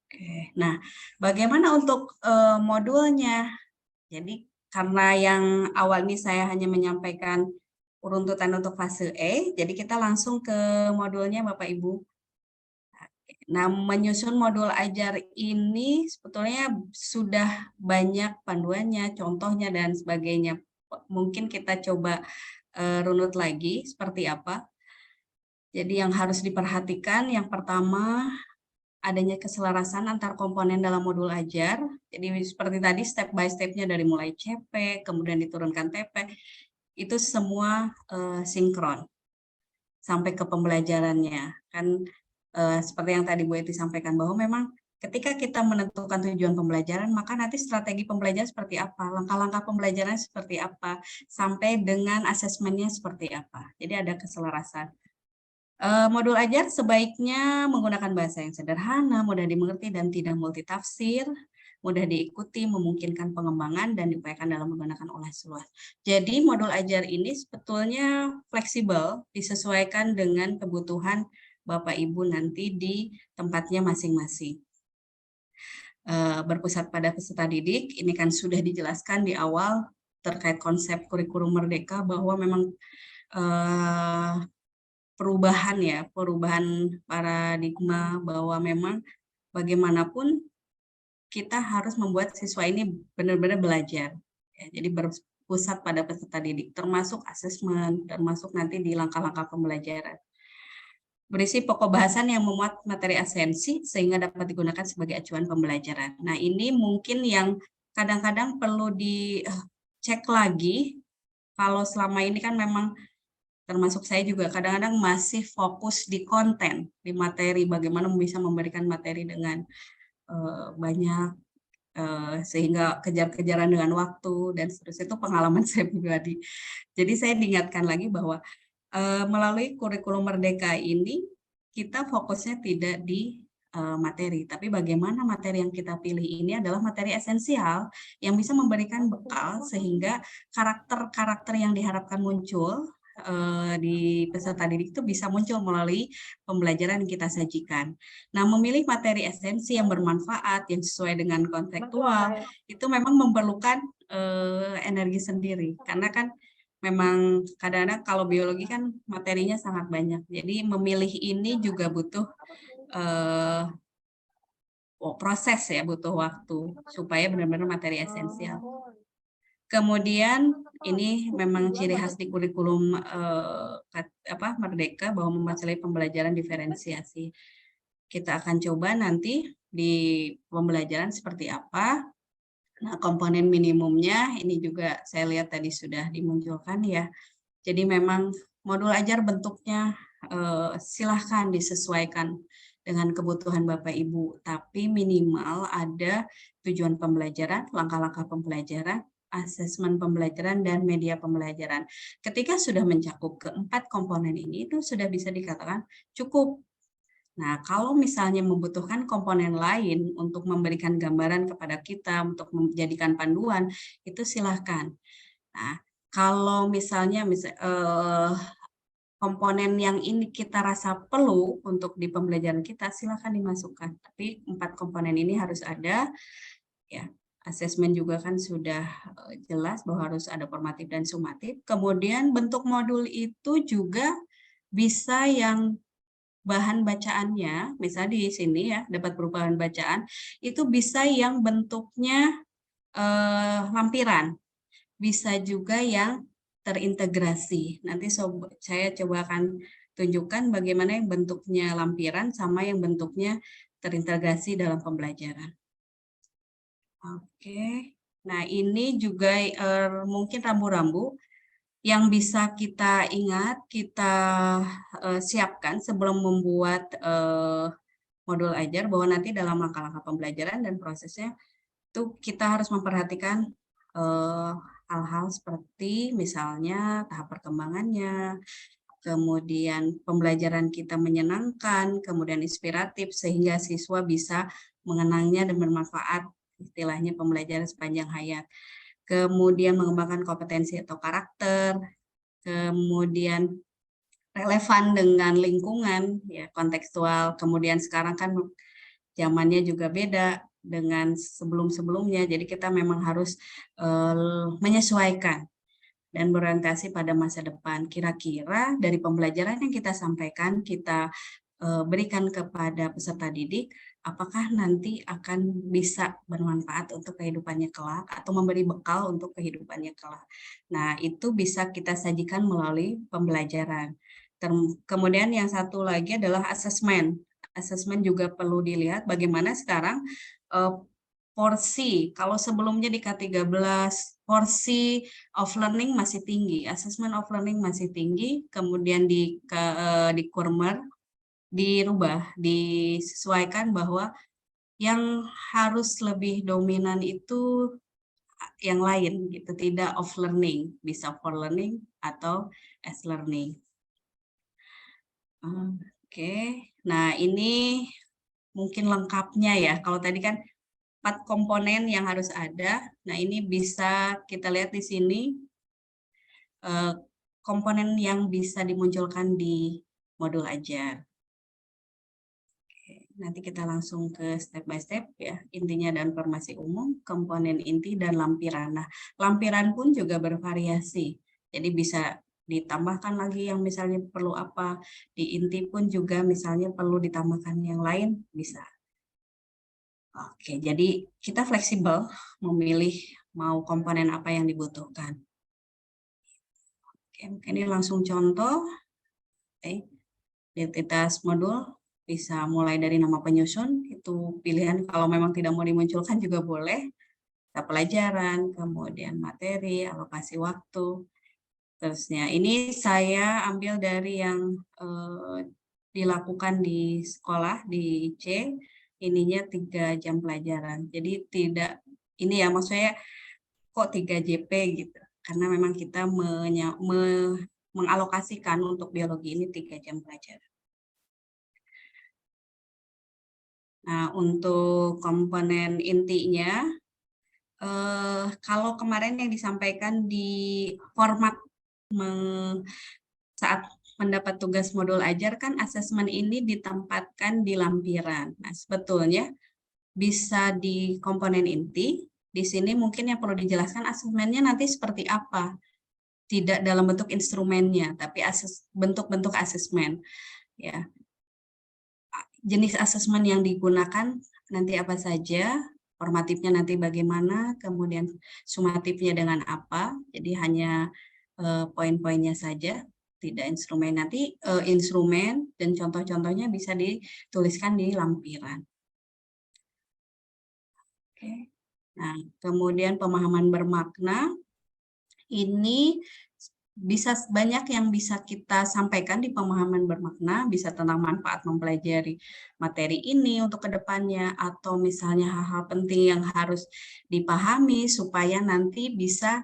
[SPEAKER 4] Oke, nah bagaimana untuk modulnya? Jadi karena yang awal ini saya hanya menyampaikan runtutan untuk fase E, jadi kita langsung ke modulnya Bapak Ibu. Nah, menyusun modul ajar ini sebetulnya sudah banyak panduannya, contohnya, dan sebagainya. Mungkin kita coba runut lagi seperti apa. Jadi yang harus diperhatikan, yang pertama, adanya keselarasan antar komponen dalam modul ajar. Jadi seperti tadi step by step-nya dari mulai CP, kemudian diturunkan TP, itu semua sinkron sampai ke pembelajarannya. Kan seperti yang tadi Bu Eti sampaikan bahwa memang ketika kita menentukan tujuan pembelajaran, maka nanti strategi pembelajaran seperti apa, langkah-langkah pembelajaran seperti apa, sampai dengan asesmennya seperti apa. Jadi ada keselarasan. Modul ajar sebaiknya menggunakan bahasa yang sederhana, mudah dimengerti dan tidak multitafsir, mudah diikuti, memungkinkan pengembangan, dan diupayakan dalam menggunakan ulas-ulas. Jadi modul ajar ini sebetulnya fleksibel, disesuaikan dengan kebutuhan Bapak Ibu nanti di tempatnya masing-masing. Berpusat pada peserta didik, ini kan sudah dijelaskan di awal terkait konsep kurikulum merdeka bahwa memang perubahan paradigma bahwa memang bagaimanapun kita harus membuat siswa ini benar-benar belajar. Ya, jadi berpusat pada peserta didik, termasuk asesmen, termasuk nanti di langkah-langkah pembelajaran. Berisi pokok bahasan yang memuat materi esensi sehingga dapat digunakan sebagai acuan pembelajaran. Nah, ini mungkin yang kadang-kadang perlu dicek lagi. Kalau selama ini kan memang termasuk saya juga kadang-kadang masih fokus di konten, di materi, bagaimana bisa memberikan materi dengan banyak, sehingga kejar-kejaran dengan waktu, dan seterusnya. Itu pengalaman saya pribadi. Jadi saya diingatkan lagi bahwa melalui kurikulum merdeka ini, kita fokusnya tidak di materi, tapi bagaimana materi yang kita pilih ini adalah materi esensial yang bisa memberikan bekal sehingga karakter-karakter yang diharapkan muncul di peserta didik itu bisa muncul melalui pembelajaran yang kita sajikan. Nah, memilih materi esensi yang bermanfaat, yang sesuai dengan konseptual, itu memang memerlukan energi sendiri. Karena kan memang kadang-kadang kalau biologi kan materinya sangat banyak. Jadi memilih ini juga butuh proses ya, butuh waktu supaya benar-benar materi esensial. Kemudian ini memang ciri khas di kurikulum merdeka bahwa memperoleh pembelajaran diferensiasi. Kita akan coba nanti di pembelajaran seperti apa. Nah, komponen minimumnya ini juga saya lihat tadi sudah dimunculkan ya. Jadi memang modul ajar bentuknya silahkan disesuaikan dengan kebutuhan Bapak Ibu, tapi minimal ada tujuan pembelajaran, langkah-langkah pembelajaran, asesmen pembelajaran, dan media pembelajaran. Ketika sudah mencakup keempat komponen ini, itu sudah bisa dikatakan cukup. Nah, kalau misalnya membutuhkan komponen lain untuk memberikan gambaran kepada kita, untuk menjadikan panduan, itu silahkan. Nah, kalau misalnya komponen yang ini kita rasa perlu untuk di pembelajaran kita, silahkan dimasukkan. Tapi 4 komponen ini harus ada, ya. Asesmen juga kan sudah jelas bahwa harus ada formatif dan sumatif. Kemudian bentuk modul itu juga bisa yang bahan bacaannya, misalnya di sini ya, dapat berupa bahan bacaan, itu bisa yang bentuknya lampiran, bisa juga yang terintegrasi. Nanti saya coba akan tunjukkan bagaimana yang bentuknya lampiran sama yang bentuknya terintegrasi dalam pembelajaran. Oke, nah ini juga mungkin rambu-rambu yang bisa kita ingat, kita siapkan sebelum membuat modul ajar, bahwa nanti dalam langkah-langkah pembelajaran dan prosesnya itu kita harus memperhatikan hal-hal seperti misalnya tahap perkembangannya, kemudian pembelajaran kita menyenangkan, kemudian inspiratif, sehingga siswa bisa mengenangnya dan bermanfaat, istilahnya pembelajaran sepanjang hayat. Kemudian mengembangkan kompetensi atau karakter, kemudian relevan dengan lingkungan, ya kontekstual. Kemudian sekarang kan zamannya juga beda dengan sebelum-sebelumnya, jadi kita memang harus menyesuaikan dan berorientasi pada masa depan. Kira-kira dari pembelajaran yang kita sampaikan, kita berikan kepada peserta didik, apakah nanti akan bisa bermanfaat untuk kehidupannya kelak atau memberi bekal untuk kehidupannya kelak. Nah, itu bisa kita sajikan melalui pembelajaran. Kemudian yang satu lagi adalah asesmen. Asesmen juga perlu dilihat bagaimana sekarang porsi. Kalau sebelumnya di K13, porsi of learning masih tinggi, assessment of learning masih tinggi, kemudian di Kurmer dirubah, disesuaikan bahwa yang harus lebih dominan itu yang lain gitu, tidak of learning, bisa for learning atau as learning. Oke, nah ini mungkin lengkapnya ya. Kalau tadi kan 4 komponen yang harus ada. Nah ini bisa kita lihat di sini komponen yang bisa dimunculkan di modul ajar. Nanti kita langsung ke step by step ya, intinya dan informasi umum, komponen inti, dan lampiran. Nah, lampiran pun juga bervariasi, jadi bisa ditambahkan lagi yang misalnya perlu apa, di inti pun juga misalnya perlu ditambahkan yang lain, bisa. Oke, jadi kita fleksibel memilih mau komponen apa yang dibutuhkan. Oke, ini langsung contoh, identitas modul. Bisa mulai dari nama penyusun, itu pilihan kalau memang tidak mau dimunculkan juga boleh. Pelajaran, kemudian materi, alokasi waktu. Terusnya, ini saya ambil dari yang dilakukan di sekolah, di IC, ininya 3 jam pelajaran. Jadi tidak, ini ya maksudnya kok 3 JP gitu. Karena memang kita mengalokasikan untuk biologi ini 3 jam pelajaran. Nah, untuk komponen intinya, kalau kemarin yang disampaikan di format saat mendapat tugas modul ajar kan asesmen ini ditempatkan di lampiran. Nah, sebetulnya bisa di komponen inti. Di sini mungkin yang perlu dijelaskan asesmennya nanti seperti apa. Tidak dalam bentuk instrumennya, tapi bentuk-bentuk asesmen. Ya. Jenis asesmen yang digunakan nanti apa saja, formatifnya nanti bagaimana, kemudian sumatifnya dengan apa, jadi hanya poin-poinnya saja, tidak instrumen. Nanti instrumen dan contoh-contohnya bisa dituliskan di lampiran. Oke. Nah, kemudian pemahaman bermakna, ini bisa banyak yang bisa kita sampaikan di pemahaman bermakna, bisa tentang manfaat mempelajari materi ini untuk kedepannya, atau misalnya hal-hal penting yang harus dipahami supaya nanti bisa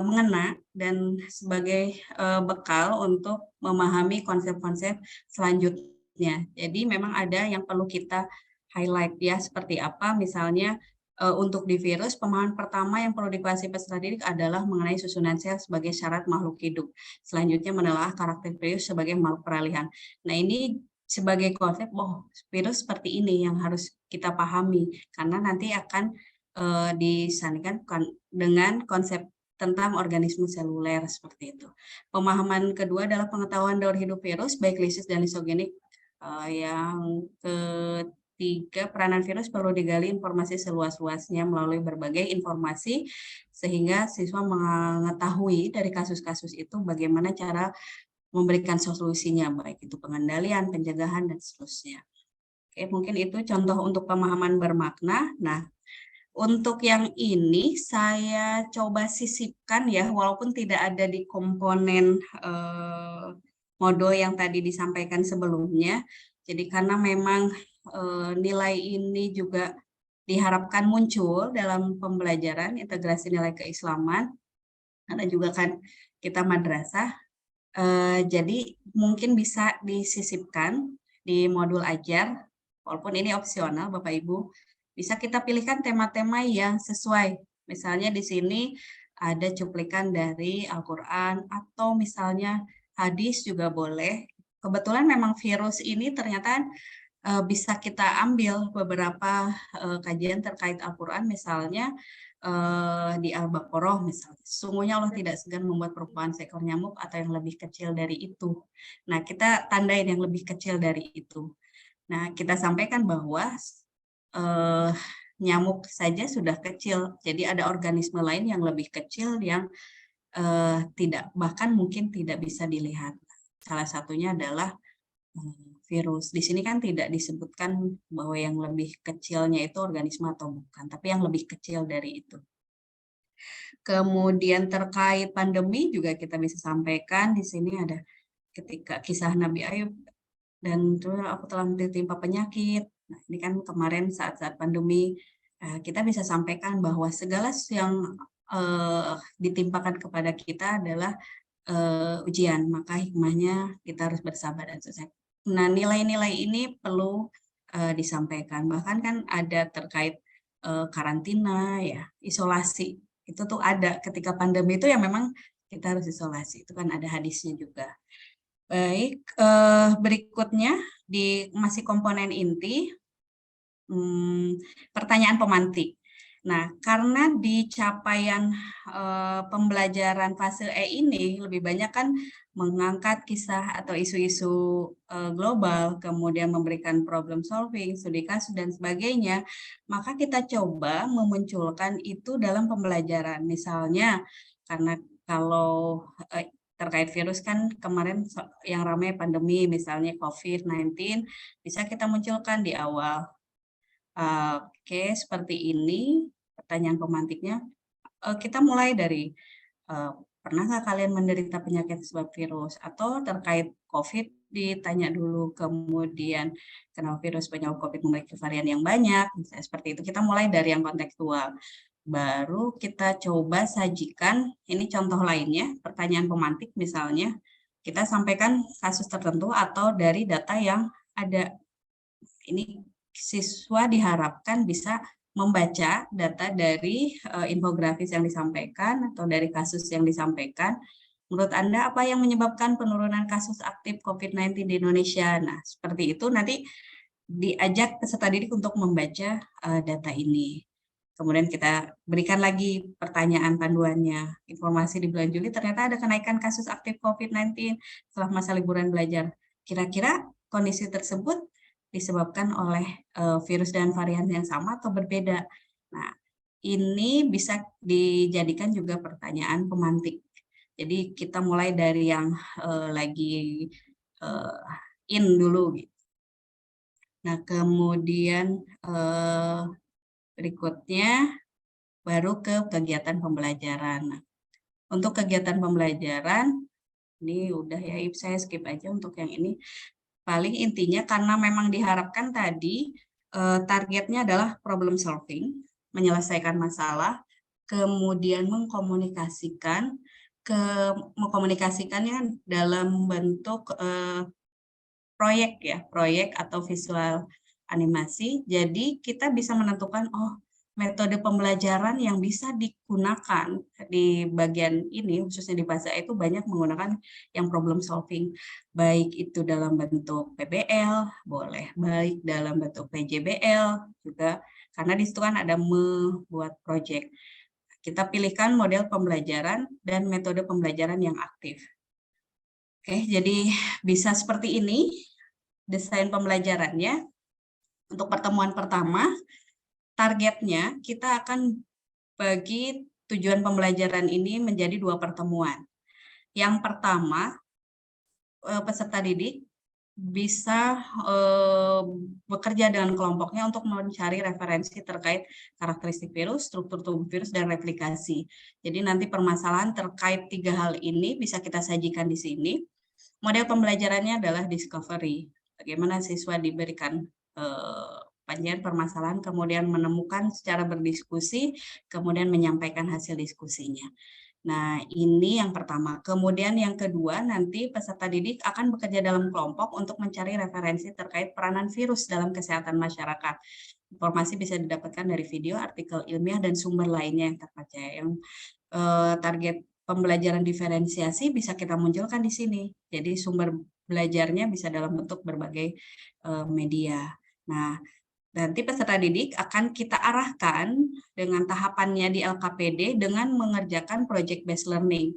[SPEAKER 4] mengena dan sebagai bekal untuk memahami konsep-konsep selanjutnya. Jadi memang ada yang perlu kita highlight ya, seperti apa misalnya. Untuk di virus, pemahaman pertama yang perlu dikuasai peserta didik adalah mengenai susunan sel sebagai syarat makhluk hidup. Selanjutnya menelaah karakter virus sebagai makhluk peralihan. Nah ini sebagai konsep, virus seperti ini yang harus kita pahami, karena nanti akan disandingkan dengan konsep tentang organisme seluler seperti itu. Pemahaman kedua adalah pengetahuan daur hidup virus, baik lisis dan lisogenik. Yang 3, peranan virus perlu digali informasi seluas-luasnya melalui berbagai informasi sehingga siswa mengetahui dari kasus-kasus itu bagaimana cara memberikan solusinya, baik itu pengendalian, pencegahan, dan seterusnya. Oke, mungkin itu contoh untuk pemahaman bermakna. Nah, untuk yang ini saya coba sisipkan ya, walaupun tidak ada di komponen modul yang tadi disampaikan sebelumnya. Jadi karena memang nilai ini juga diharapkan muncul dalam pembelajaran integrasi nilai keislaman, karena juga kan kita madrasah, jadi mungkin bisa disisipkan di modul ajar, walaupun ini opsional Bapak Ibu. Bisa kita pilihkan tema-tema yang sesuai. Misalnya di sini ada cuplikan dari Al-Quran atau misalnya hadis juga boleh. Kebetulan memang virus ini ternyata bisa kita ambil beberapa kajian terkait Al-Quran, misalnya di Al-Baqarah misalnya. Sesungguhnya Allah tidak segan membuat perumpamaan seekor nyamuk atau yang lebih kecil dari itu. Nah, kita tandain yang lebih kecil dari itu. Nah, kita sampaikan bahwa nyamuk saja sudah kecil, jadi ada organisme lain yang lebih kecil yang tidak, bahkan mungkin tidak bisa dilihat. Salah satunya adalah virus. Di sini kan tidak disebutkan bahwa yang lebih kecilnya itu organisme atau bukan, tapi yang lebih kecil dari itu. Kemudian terkait pandemi juga kita bisa sampaikan, di sini ada ketika kisah Nabi Ayub dan aku telah ditimpa penyakit. Nah, ini kan kemarin saat-saat pandemi, kita bisa sampaikan bahwa segala yang ditimpakan kepada kita adalah ujian, maka hikmahnya kita harus bersabar dan sukses. Nah, nilai-nilai ini perlu disampaikan. Bahkan kan ada terkait karantina, ya, isolasi. Itu tuh ada ketika pandemi itu yang memang kita harus isolasi. Itu kan ada hadisnya juga. Baik, berikutnya di masih komponen inti, pertanyaan pemantik. Nah, karena di capaian pembelajaran fase E ini lebih banyak kan mengangkat kisah atau isu-isu global, kemudian memberikan problem solving, studi kasus, dan sebagainya, maka kita coba memunculkan itu dalam pembelajaran. Misalnya, karena kalau terkait virus kan kemarin yang ramai pandemi, misalnya COVID-19, bisa kita munculkan di awal. Oke, seperti ini pertanyaan pemantiknya. Kita mulai dari pernah nggak kalian menderita penyakit sebab virus? Atau terkait COVID ditanya dulu, kemudian kenapa virus penyebab COVID memiliki varian yang banyak, misalnya seperti itu. Kita mulai dari yang kontekstual. Baru kita coba sajikan, ini contoh lainnya, pertanyaan pemantik misalnya, kita sampaikan kasus tertentu atau dari data yang ada. Ini siswa diharapkan bisa membaca data dari infografis yang disampaikan atau dari kasus yang disampaikan. Menurut Anda apa yang menyebabkan penurunan kasus aktif COVID-19 di Indonesia? Nah, seperti itu nanti diajak peserta didik untuk membaca data ini. Kemudian kita berikan lagi pertanyaan panduannya. Informasi di bulan Juli ternyata ada kenaikan kasus aktif COVID-19 setelah masa liburan belajar. Kira-kira kondisi tersebut disebabkan oleh virus dan varian yang sama atau berbeda. Nah, ini bisa dijadikan juga pertanyaan pemantik. Jadi kita mulai dari yang lagi in dulu. Gitu. Nah, kemudian berikutnya baru ke kegiatan pembelajaran. Nah, untuk kegiatan pembelajaran, ini udah ya, saya skip aja untuk yang ini. Paling intinya karena memang diharapkan tadi targetnya adalah problem solving, menyelesaikan masalah, kemudian mengkomunikasikannya dalam bentuk proyek ya, proyek atau visual animasi. Jadi kita bisa menentukan metode pembelajaran yang bisa digunakan di bagian ini, khususnya di bahasa itu banyak menggunakan yang problem solving, baik itu dalam bentuk PBL, boleh, baik dalam bentuk PJBL juga, karena di situ kan ada membuat proyek. Kita pilihkan model pembelajaran dan metode pembelajaran yang aktif. Oke, jadi bisa seperti ini desain pembelajarannya. Untuk pertemuan pertama, targetnya kita akan bagi tujuan pembelajaran ini menjadi 2 pertemuan. Yang pertama, peserta didik bisa bekerja dengan kelompoknya untuk mencari referensi terkait karakteristik virus, struktur tubuh virus, dan replikasi. Jadi nanti permasalahan terkait 3 hal ini bisa kita sajikan di sini. Model pembelajarannya adalah discovery. Bagaimana siswa diberikan panjian permasalahan, kemudian menemukan secara berdiskusi, kemudian menyampaikan hasil diskusinya. Nah, ini yang pertama. Kemudian yang kedua, nanti peserta didik akan bekerja dalam kelompok untuk mencari referensi terkait peranan virus dalam kesehatan masyarakat. Informasi bisa didapatkan dari video, artikel ilmiah, dan sumber lainnya yang terpercaya. Yang target pembelajaran diferensiasi bisa kita munculkan di sini. Jadi sumber belajarnya bisa dalam bentuk berbagai media. Nah, nanti peserta didik akan kita arahkan dengan tahapannya di LKPD dengan mengerjakan project based learning,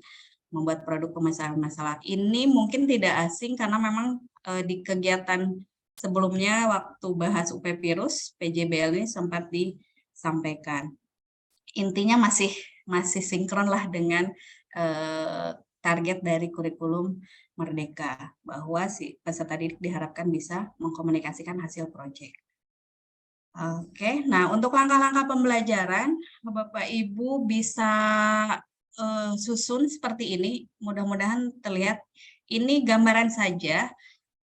[SPEAKER 4] membuat produk pemecah masalah. Ini mungkin tidak asing karena memang di kegiatan sebelumnya waktu bahas UP virus, PJBL ini sempat disampaikan. Intinya masih sinkron lah dengan target dari kurikulum Merdeka, bahwa si peserta didik diharapkan bisa mengkomunikasikan hasil proyek. Oke, nah untuk langkah-langkah pembelajaran, Bapak Ibu bisa susun seperti ini. Mudah-mudahan terlihat. Ini gambaran saja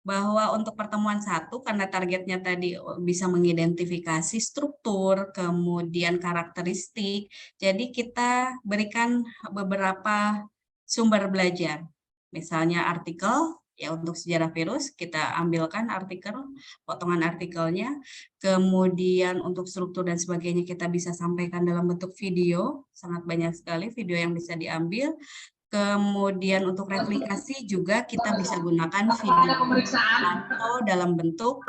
[SPEAKER 4] bahwa untuk pertemuan 1, karena targetnya tadi bisa mengidentifikasi struktur, kemudian karakteristik, jadi kita berikan beberapa sumber belajar. Misalnya artikel, ya untuk sejarah virus, kita ambilkan artikel, potongan artikelnya. Kemudian untuk struktur dan sebagainya kita bisa sampaikan dalam bentuk video, sangat banyak sekali video yang bisa diambil. Kemudian untuk replikasi juga kita bisa gunakan video atau dalam bentuk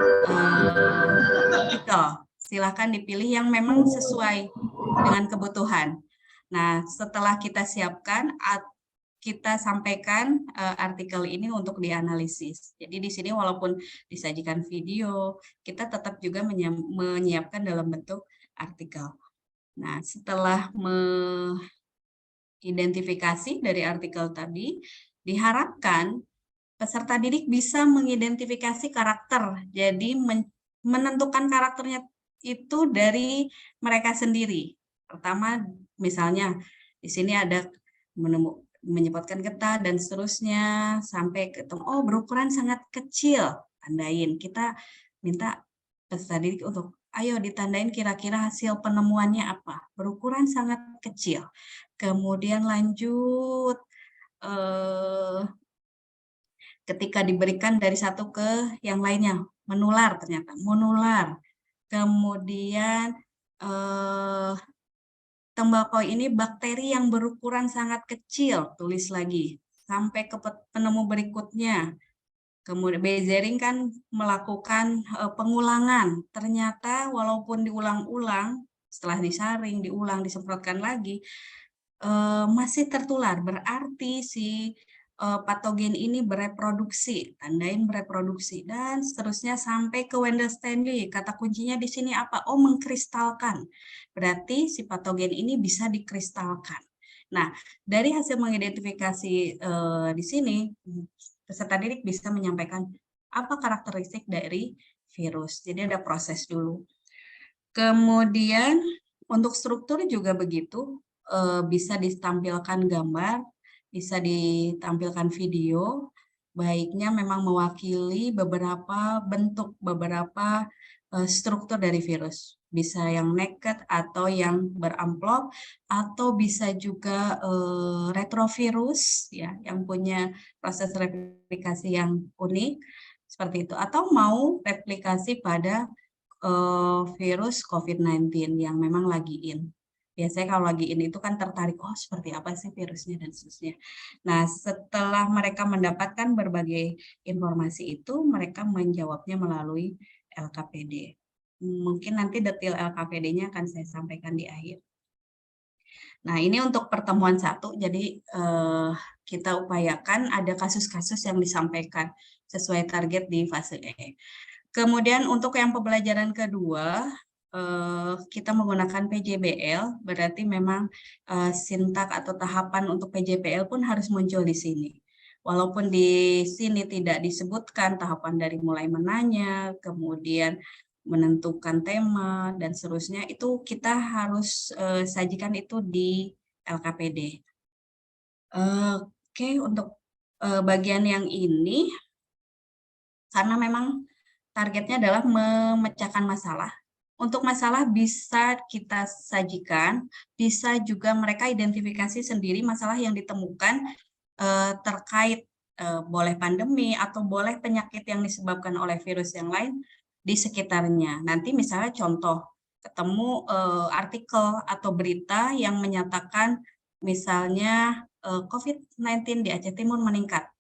[SPEAKER 4] artikel. Silakan dipilih yang memang sesuai dengan kebutuhan. Nah, setelah kita siapkan, kita sampaikan artikel ini untuk dianalisis. Jadi di sini walaupun disajikan video, kita tetap juga menyiapkan dalam bentuk artikel. Nah, setelah mengidentifikasi dari artikel tadi, diharapkan peserta didik bisa mengidentifikasi karakter. Jadi menentukan karakternya itu dari mereka sendiri. Pertama, misalnya di sini ada menyebutkan getah dan seterusnya sampai ketemu oh berukuran sangat kecil, tandain. Kita minta peserta didik untuk ayo ditandain kira-kira hasil penemuannya apa, berukuran sangat kecil. Kemudian lanjut ketika diberikan dari satu ke yang lainnya, menular ternyata, menular. Kemudian tembakau ini bakteri yang berukuran sangat kecil, tulis lagi, sampai ke penemu berikutnya. Kemudian Bezering kan melakukan pengulangan, ternyata walaupun diulang-ulang, setelah disaring, diulang, disemprotkan lagi, masih tertular, berarti si patogen ini bereproduksi, tandain bereproduksi, dan seterusnya sampai ke Wendell Stanley. Kata kuncinya di sini apa? Oh, mengkristalkan. Berarti si patogen ini bisa dikristalkan. Nah, dari hasil mengidentifikasi di sini, peserta didik bisa menyampaikan apa karakteristik dari virus. Jadi ada proses dulu. Kemudian untuk struktur juga begitu, bisa ditampilkan gambar, bisa ditampilkan video, baiknya memang mewakili beberapa bentuk, beberapa struktur dari virus. Bisa yang naked atau yang beramplop, atau bisa juga retrovirus, ya, yang punya proses replikasi yang unik, seperti itu. Atau mau replikasi pada virus COVID-19 yang memang lagi in. Biasanya kalau lagi ini itu kan tertarik, oh seperti apa sih virusnya dan seterusnya. Nah, setelah mereka mendapatkan berbagai informasi itu, mereka menjawabnya melalui LKPD. Mungkin nanti detail LKPD-nya akan saya sampaikan di akhir. Nah, ini untuk pertemuan 1, jadi kita upayakan ada kasus-kasus yang disampaikan sesuai target di fase E. Kemudian untuk yang pembelajaran kedua, kita menggunakan PJBL, berarti memang sintak atau tahapan untuk PJBL pun harus muncul di sini. Walaupun di sini tidak disebutkan tahapan dari mulai menanya, kemudian menentukan tema, dan seterusnya, itu kita harus sajikan itu di LKPD. Oke, untuk bagian yang ini, karena memang targetnya adalah memecahkan masalah. Untuk masalah bisa kita sajikan, bisa juga mereka identifikasi sendiri masalah yang ditemukan terkait boleh pandemi atau boleh penyakit yang disebabkan oleh virus yang lain di sekitarnya. Nanti misalnya contoh, ketemu artikel atau berita yang menyatakan misalnya COVID-19 di Aceh Timur meningkat.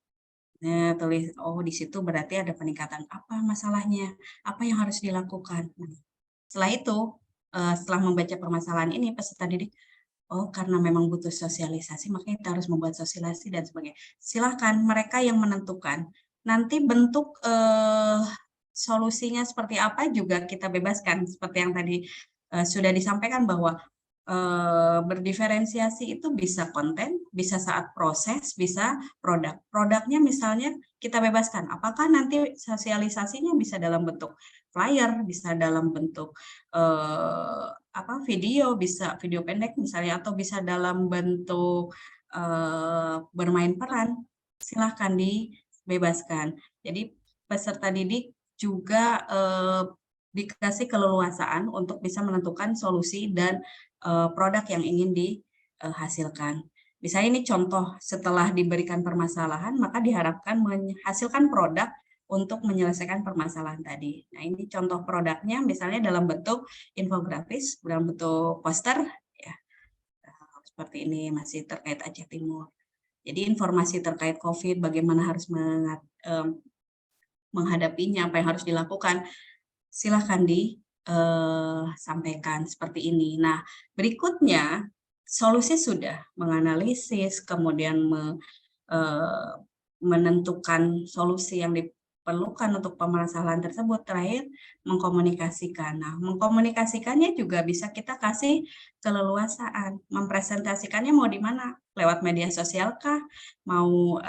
[SPEAKER 4] Nah, tulis, oh di situ berarti ada peningkatan, apa masalahnya, apa yang harus dilakukan. Nah, setelah itu, setelah membaca permasalahan ini, peserta didik, oh karena memang butuh sosialisasi, makanya kita harus membuat sosialisasi dan sebagainya. Silakan mereka yang menentukan. Nanti bentuk solusinya seperti apa juga kita bebaskan, seperti yang tadi sudah disampaikan bahwa berdiferensiasi itu bisa konten, bisa saat proses, bisa produk. Produknya misalnya kita bebaskan, apakah nanti sosialisasinya bisa dalam bentuk flyer, bisa dalam bentuk video, bisa video pendek misalnya, atau bisa dalam bentuk bermain peran, silahkan dibebaskan. Jadi peserta didik juga dikasih keleluasaan untuk bisa menentukan solusi dan produk yang ingin dihasilkan. Misalnya ini contoh, setelah diberikan permasalahan, maka diharapkan menghasilkan produk untuk menyelesaikan permasalahan tadi. Nah, ini contoh produknya, misalnya dalam bentuk infografis, dalam bentuk poster, ya seperti ini, masih terkait Aceh Timur. Jadi informasi terkait COVID, bagaimana harus menghadapinya, apa yang harus dilakukan, silahkan disampaikan seperti ini. Nah, berikutnya solusi sudah menganalisis, kemudian menentukan solusi yang diperlukan untuk permasalahan tersebut. Terakhir, mengkomunikasikan. Nah, mengkomunikasikannya juga bisa kita kasih keleluasaan. Mempresentasikannya mau di mana? Lewat media sosial kah? Mau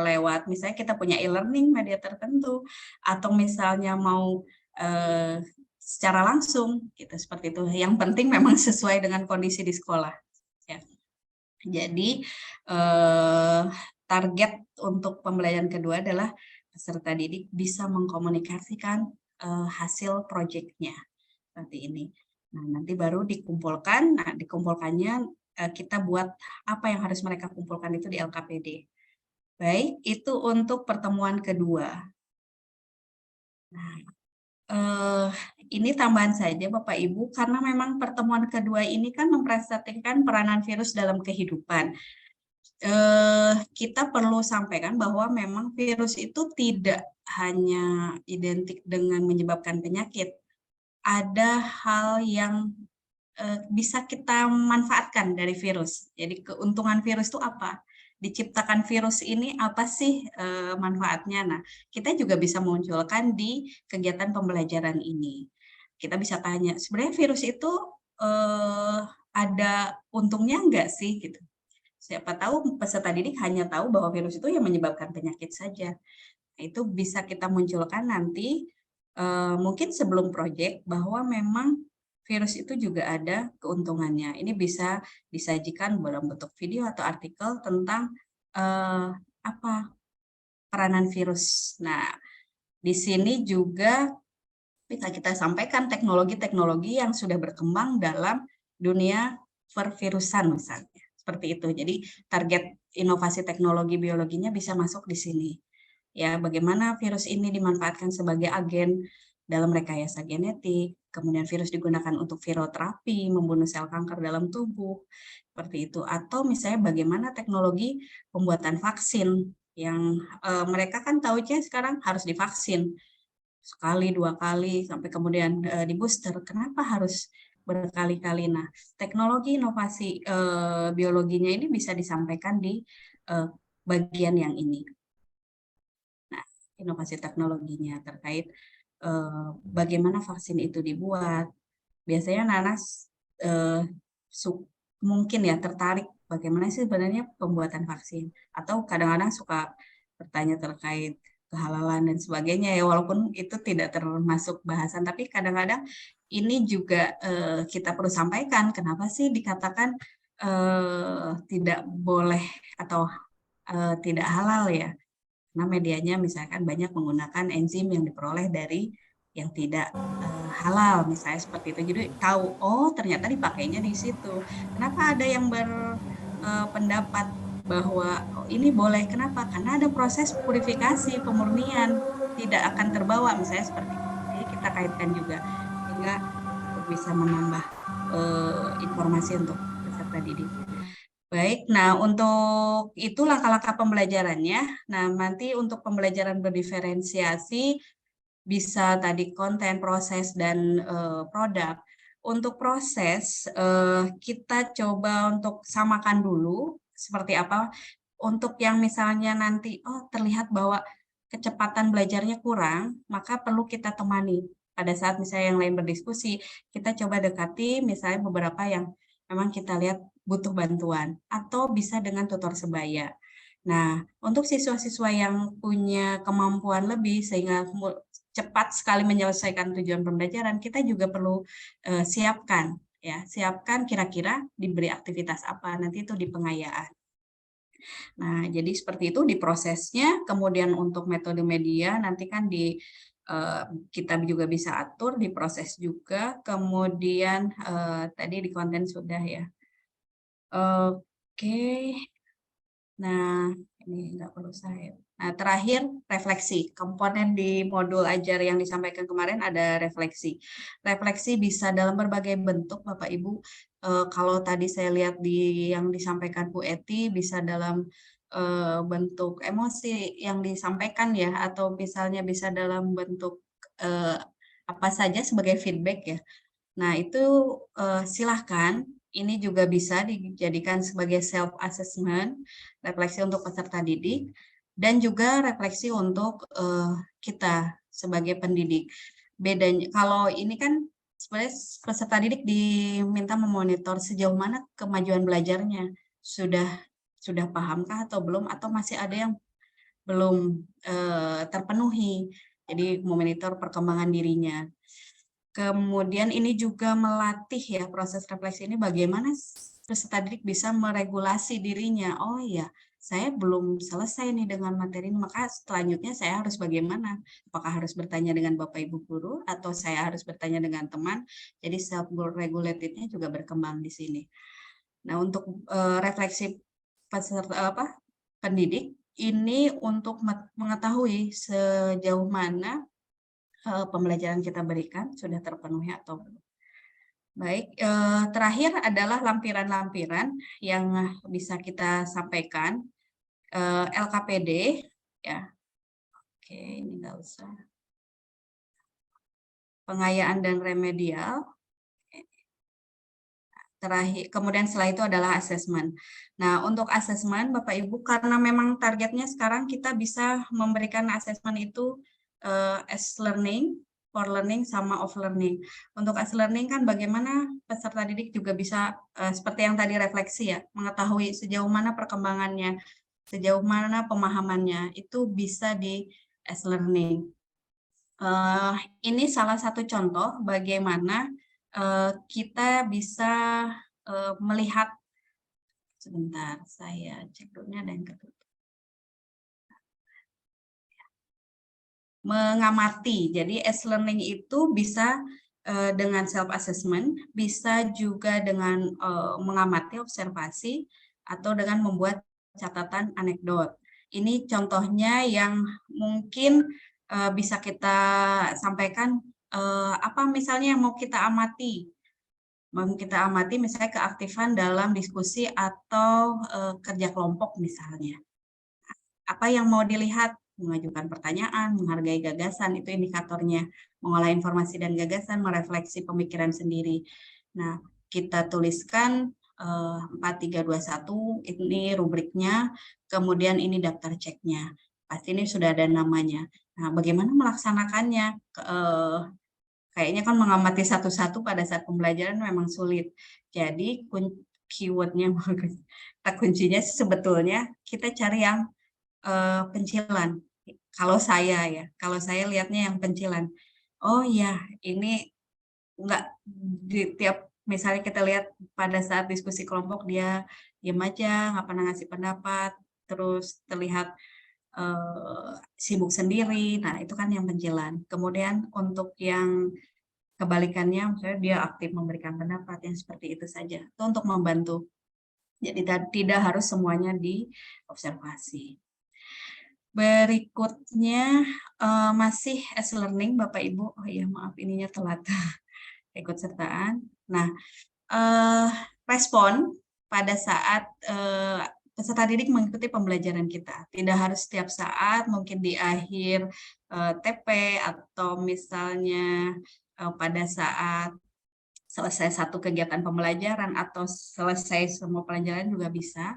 [SPEAKER 4] lewat, misalnya kita punya e-learning media tertentu, atau misalnya mau secara langsung, gitu, seperti itu. Yang penting memang sesuai dengan kondisi di sekolah. Ya. Jadi target untuk pembelajaran kedua adalah peserta didik bisa mengkomunikasikan hasil proyeknya seperti ini. Nah, nanti baru dikumpulkan. Nah, dikumpulkannya kita buat apa yang harus mereka kumpulkan itu di LKPD. Baik, itu untuk pertemuan kedua. Nah, ini tambahan saja Bapak Ibu, karena memang pertemuan kedua ini kan mempresentasikan peranan virus dalam kehidupan. Kita perlu sampaikan bahwa memang virus itu tidak hanya identik dengan menyebabkan penyakit. Ada hal yang bisa kita manfaatkan dari virus. Jadi keuntungan virus itu apa? Diciptakan virus ini apa sih manfaatnya? Nah, kita juga bisa munculkan di kegiatan pembelajaran ini. Kita bisa tanya, sebenarnya virus itu ada untungnya enggak sih? Gitu. Siapa tahu peserta didik hanya tahu bahwa virus itu yang menyebabkan penyakit saja. Nah, itu bisa kita munculkan nanti, mungkin sebelum proyek, bahwa memang virus itu juga ada keuntungannya. Ini bisa disajikan dalam bentuk video atau artikel tentang peranan virus. Nah, di sini juga bisa kita sampaikan teknologi-teknologi yang sudah berkembang dalam dunia pervirusan misalnya. Seperti itu. Jadi target inovasi teknologi biologinya bisa masuk di sini. Ya, bagaimana virus ini dimanfaatkan sebagai agen dalam rekayasa genetik, kemudian virus digunakan untuk viroterapi, membunuh sel kanker dalam tubuh, seperti itu. Atau misalnya bagaimana teknologi pembuatan vaksin, yang mereka kan tahunya sekarang harus divaksin, sekali, 2 kali, sampai kemudian di booster. Kenapa harus berkali-kali? Nah, teknologi inovasi biologinya ini bisa disampaikan di bagian yang ini. Nah, inovasi teknologinya terkait bagaimana vaksin itu dibuat. Biasanya anak-anak mungkin ya tertarik bagaimana sih sebenarnya pembuatan vaksin, atau kadang-kadang suka bertanya terkait kehalalan dan sebagainya ya, walaupun itu tidak termasuk bahasan, tapi kadang-kadang ini juga kita perlu sampaikan kenapa sih dikatakan tidak boleh atau tidak halal ya, karena medianya misalkan banyak menggunakan enzim yang diperoleh dari yang tidak halal misalnya seperti itu. Jadi tahu, oh ternyata dipakainya di situ. Kenapa ada yang berpendapat bahwa oh, ini boleh? Kenapa? Karena ada proses purifikasi, pemurnian, tidak akan terbawa misalnya seperti itu. Jadi kita kaitkan juga sehingga bisa menambah informasi untuk peserta didik. Baik, nah untuk itu langkah-langkah pembelajarannya. Nah nanti untuk pembelajaran berdiferensiasi bisa tadi konten, proses, dan produk. Untuk proses, kita coba untuk samakan dulu seperti apa. Untuk yang misalnya nanti, oh terlihat bahwa kecepatan belajarnya kurang, maka perlu kita temani. Pada saat misalnya yang lain berdiskusi, kita coba dekati misalnya beberapa yang memang kita lihat butuh bantuan, atau bisa dengan tutor sebaya. Nah, untuk siswa-siswa yang punya kemampuan lebih sehingga cepat sekali menyelesaikan tujuan pembelajaran, kita juga perlu siapkan kira-kira diberi aktivitas apa nanti itu di pengayaan. Nah, jadi seperti itu di prosesnya. Kemudian untuk metode media nanti kan kita juga bisa atur di proses juga. Kemudian tadi di konten sudah ya. Oke. Nah, ini nggak perlu saya. Nah, terakhir refleksi. Komponen di modul ajar yang disampaikan kemarin ada refleksi. Refleksi bisa dalam berbagai bentuk, Bapak Ibu. Kalau tadi saya lihat yang disampaikan Bu Eti, bisa dalam bentuk emosi yang disampaikan ya, atau misalnya bisa dalam bentuk apa saja sebagai feedback ya. Nah, itu silahkan. Ini juga bisa dijadikan sebagai self-assessment, refleksi untuk peserta didik, dan juga refleksi untuk kita sebagai pendidik. Bedanya, kalau ini kan sebenarnya peserta didik diminta memonitor sejauh mana kemajuan belajarnya. Sudah pahamkah atau belum, atau masih ada yang belum terpenuhi. Jadi memonitor perkembangan dirinya. Kemudian ini juga melatih ya, proses refleksi ini bagaimana peserta didik bisa meregulasi dirinya. Oh iya, saya belum selesai nih dengan materi ini, maka selanjutnya saya harus bagaimana? Apakah harus bertanya dengan Bapak Ibu guru atau saya harus bertanya dengan teman? Jadi self regulated-nya juga berkembang di sini. Nah, untuk refleksi peserta pendidik ini untuk mengetahui sejauh mana pembelajaran kita berikan sudah terpenuhi atau belum. Baik, terakhir adalah lampiran-lampiran yang bisa kita sampaikan. LKPD, ya. Oke, ini nggak usah. Pengayaan dan remedial. Terakhir, kemudian setelah itu adalah asesmen. Nah, untuk asesmen, Bapak Ibu, karena memang targetnya sekarang kita bisa memberikan asesmen itu as learning, for learning, sama off learning. Untuk as learning kan bagaimana peserta didik juga bisa seperti yang tadi refleksi ya, mengetahui sejauh mana perkembangannya, sejauh mana pemahamannya, itu bisa di as learning. Ini salah satu contoh bagaimana kita bisa melihat, sebentar saya cek dulu ada yang ketutup. Mengamati. Jadi as learning itu bisa dengan self assessment, bisa juga dengan mengamati, observasi, atau dengan membuat catatan anekdot. Ini contohnya yang mungkin bisa kita sampaikan, apa misalnya yang mau kita amati. Mau kita amati misalnya keaktifan dalam diskusi atau kerja kelompok misalnya. Apa yang mau dilihat? Mengajukan pertanyaan, menghargai gagasan, itu indikatornya. Mengolah informasi dan gagasan, merefleksi pemikiran sendiri. Nah, kita tuliskan 4321, ini rubriknya, kemudian ini daftar ceknya. pasti ini sudah ada namanya. Nah, bagaimana melaksanakannya? Kayaknya kan mengamati satu-satu pada saat pembelajaran memang sulit. Jadi keywordnya, kuncinya sebetulnya kita cari yang pencilan. Kalau saya lihatnya yang pencilan. Oh ya, ini enggak di tiap misalnya kita lihat pada saat diskusi kelompok dia diam aja, nggak pernah ngasih pendapat, terus terlihat sibuk sendiri. Nah, itu kan yang pencilan. Kemudian untuk yang kebalikannya, misalnya dia aktif memberikan pendapat, yang seperti itu saja. Itu untuk membantu. Jadi tidak harus semuanya diobservasi. Berikutnya masih e-learning Bapak Ibu. Oh iya, maaf ininya telat. Ikut sertaan. Nah, respon pada saat peserta didik mengikuti pembelajaran kita. Tidak harus setiap saat, mungkin di akhir TP atau misalnya pada saat selesai satu kegiatan pembelajaran atau selesai semua pelajaran juga bisa.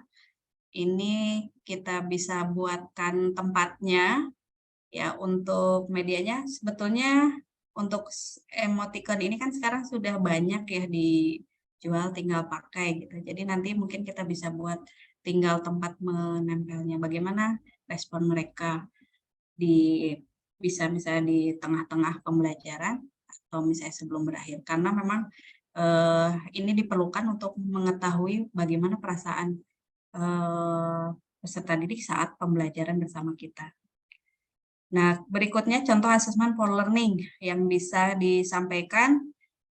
[SPEAKER 4] Ini kita bisa buatkan tempatnya ya untuk medianya. Sebetulnya untuk emoticon ini kan sekarang sudah banyak ya dijual, tinggal pakai gitu. Jadi nanti mungkin kita bisa buat tinggal tempat menempelnya. Bagaimana respon mereka bisa misalnya di tengah-tengah pembelajaran atau misalnya sebelum berakhir. Karena memang ini diperlukan untuk mengetahui bagaimana perasaan peserta didik saat pembelajaran bersama kita. Nah, berikutnya contoh assessment for learning yang bisa disampaikan.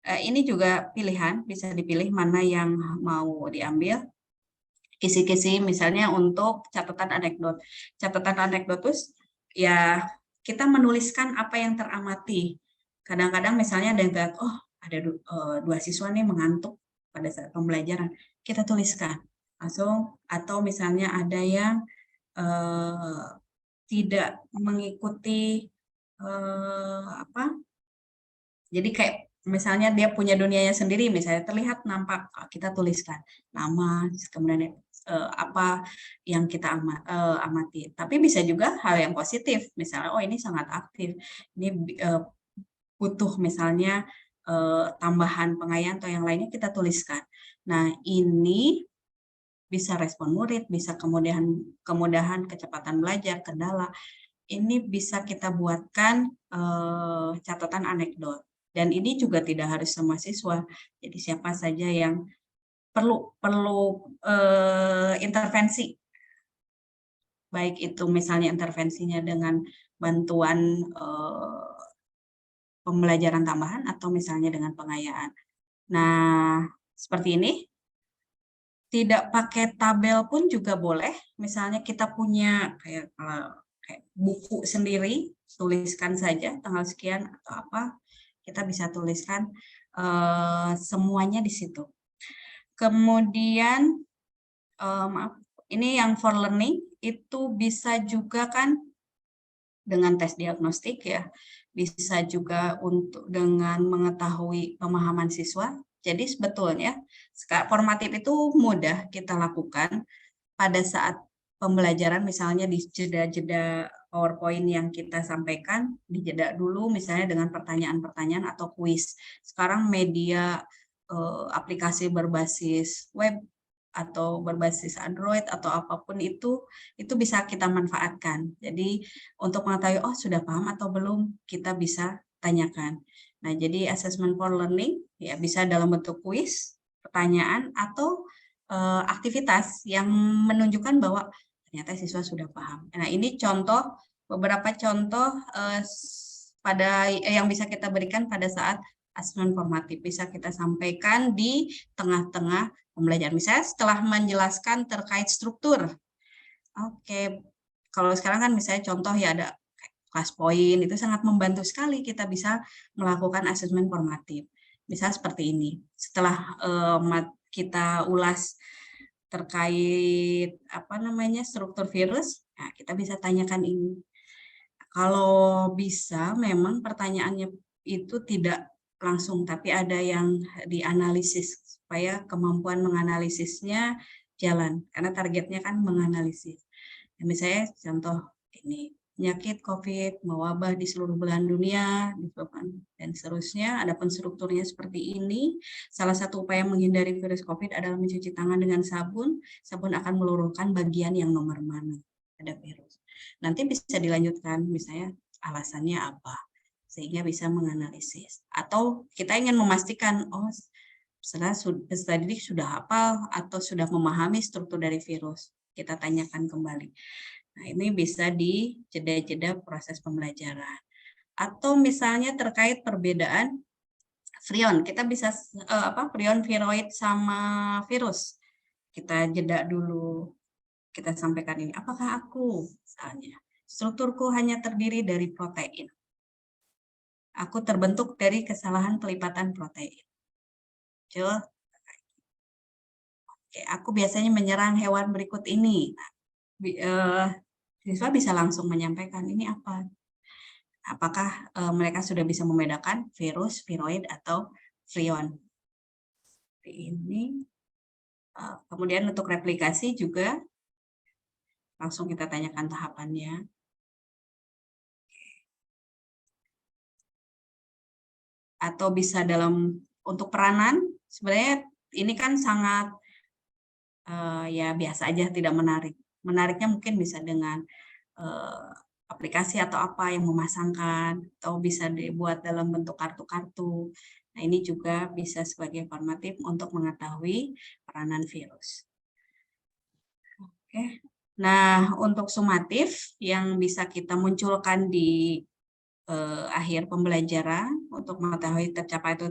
[SPEAKER 4] Ini juga pilihan, bisa dipilih mana yang mau diambil. Kisi-kisi misalnya untuk catatan anekdot. Catatan anekdotus ya kita menuliskan apa yang teramati. Kadang-kadang misalnya ada yang lihat, oh ada dua siswa nih mengantuk pada saat pembelajaran. Kita tuliskan langsung, atau misalnya ada yang tidak mengikuti jadi kayak misalnya dia punya dunianya sendiri, misalnya terlihat nampak, kita tuliskan nama, kemudian apa yang kita amati. Tapi bisa juga hal yang positif, misalnya oh ini sangat aktif, ini butuh misalnya tambahan pengayaan atau yang lainnya kita tuliskan. Nah ini bisa respon murid, bisa kemudahan kecepatan belajar, kendala. Ini bisa kita buatkan catatan anekdot. Dan ini juga tidak harus semua siswa. Jadi siapa saja yang perlu intervensi. Baik itu misalnya intervensinya dengan bantuan pembelajaran tambahan atau misalnya dengan pengayaan. Nah, seperti ini. Tidak pakai tabel pun juga boleh. Misalnya kita punya kayak buku sendiri, tuliskan saja tanggal sekian atau apa, kita bisa tuliskan semuanya di situ. Kemudian, maaf, ini yang for learning, itu bisa juga kan dengan tes diagnostik ya, bisa juga untuk dengan mengetahui pemahaman siswa. Jadi sebetulnya formatif itu mudah kita lakukan pada saat pembelajaran, misalnya di jeda-jeda PowerPoint yang kita sampaikan, dijeda dulu misalnya dengan pertanyaan-pertanyaan atau kuis. Sekarang media aplikasi berbasis web atau berbasis Android atau apapun itu bisa kita manfaatkan. Jadi untuk mengetahui oh sudah paham atau belum, kita bisa tanyakan. Nah, jadi assessment for learning ya bisa dalam bentuk kuis, pertanyaan atau aktivitas yang menunjukkan bahwa ternyata siswa sudah paham. Nah, ini beberapa contoh yang bisa kita berikan pada saat assessment formatif, bisa kita sampaikan di tengah-tengah pembelajaran. Misalnya setelah menjelaskan terkait struktur. Oke, kalau sekarang kan misalnya contoh ya ada kelas poin, itu sangat membantu sekali kita bisa melakukan asesmen formatif. Bisa seperti ini. Setelah kita ulas terkait struktur virus, nah kita bisa tanyakan ini. Kalau bisa memang pertanyaannya itu tidak langsung, tapi ada yang dianalisis supaya kemampuan menganalisisnya jalan, karena targetnya kan menganalisis. Misalnya contoh Ini penyakit COVID mewabah di seluruh belahan dunia, disebabkan dan seterusnya. Adapun strukturnya seperti ini. Salah satu upaya menghindari virus COVID adalah mencuci tangan dengan sabun. Sabun akan meluruhkan bagian yang nomor mana ada virus. Nanti bisa dilanjutkan, misalnya alasannya apa, sehingga bisa menganalisis. Atau kita ingin memastikan, oh peserta didik sudah hafal atau sudah memahami struktur dari virus. Kita tanyakan kembali. Nah, ini bisa di jeda-jeda proses pembelajaran. Atau misalnya terkait perbedaan prion, kita bisa prion viroid sama virus. Kita jeda dulu. Kita sampaikan ini, apakah aku misalnya strukturku hanya terdiri dari protein. Aku terbentuk dari kesalahan pelipatan protein. Oke, aku biasanya menyerang hewan berikut ini. Siswa bisa langsung menyampaikan ini apa. Apakah mereka sudah bisa membedakan virus, viroid, atau prion. Ini. Kemudian untuk replikasi juga langsung kita tanyakan tahapannya. Atau bisa untuk peranan, sebenarnya ini kan sangat ya biasa aja, tidak menarik. Menariknya mungkin bisa dengan aplikasi atau apa yang memasangkan, atau bisa dibuat dalam bentuk kartu-kartu. Nah, ini juga bisa sebagai formatif untuk mengetahui peranan virus. Oke. Nah, untuk sumatif yang bisa kita munculkan di akhir pembelajaran untuk mengetahui tercapai atau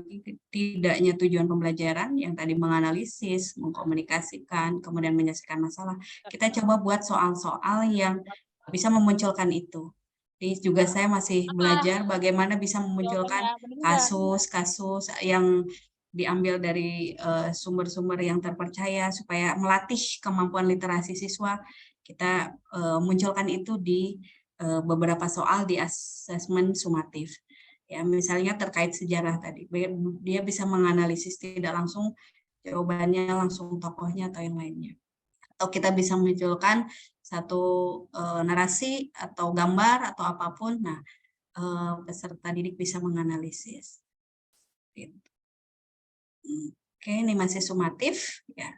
[SPEAKER 4] tidaknya tujuan pembelajaran yang tadi menganalisis, mengkomunikasikan, kemudian menyelesaikan masalah. Kita coba buat soal-soal yang bisa memunculkan itu. Jadi juga saya masih belajar bagaimana bisa memunculkan kasus-kasus yang diambil dari sumber-sumber yang terpercaya supaya melatih kemampuan literasi siswa. Kita munculkan itu di beberapa soal di asesmen sumatif. Ya, misalnya terkait sejarah tadi, dia bisa menganalisis tidak langsung jawabannya, langsung tokohnya atau yang lainnya. Atau kita bisa munculkan satu narasi atau gambar atau apapun. Nah, peserta didik bisa menganalisis. Oke, ini masih sumatif. Ya.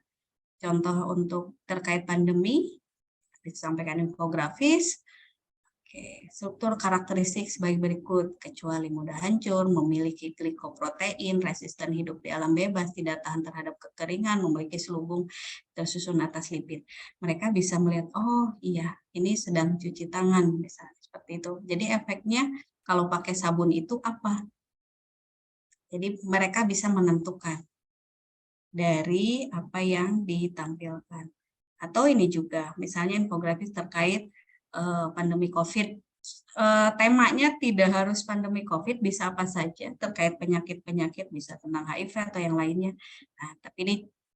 [SPEAKER 4] Contoh untuk terkait pandemi, disampaikan infografis. Oke, struktur karakteristik sebagai berikut, kecuali mudah hancur, memiliki glikoprotein, resisten hidup di alam bebas, tidak tahan terhadap kekeringan, memiliki selubung tersusun atas lipid. Mereka bisa melihat, oh iya, ini sedang cuci tangan, misalnya seperti itu. Jadi efeknya kalau pakai sabun itu apa? Jadi mereka bisa menentukan dari apa yang ditampilkan. Atau ini juga, misalnya infografis terkait pandemi COVID. Temanya tidak harus pandemi COVID, bisa apa saja terkait penyakit-penyakit, bisa tentang HIV atau yang lainnya. Nah, tapi ini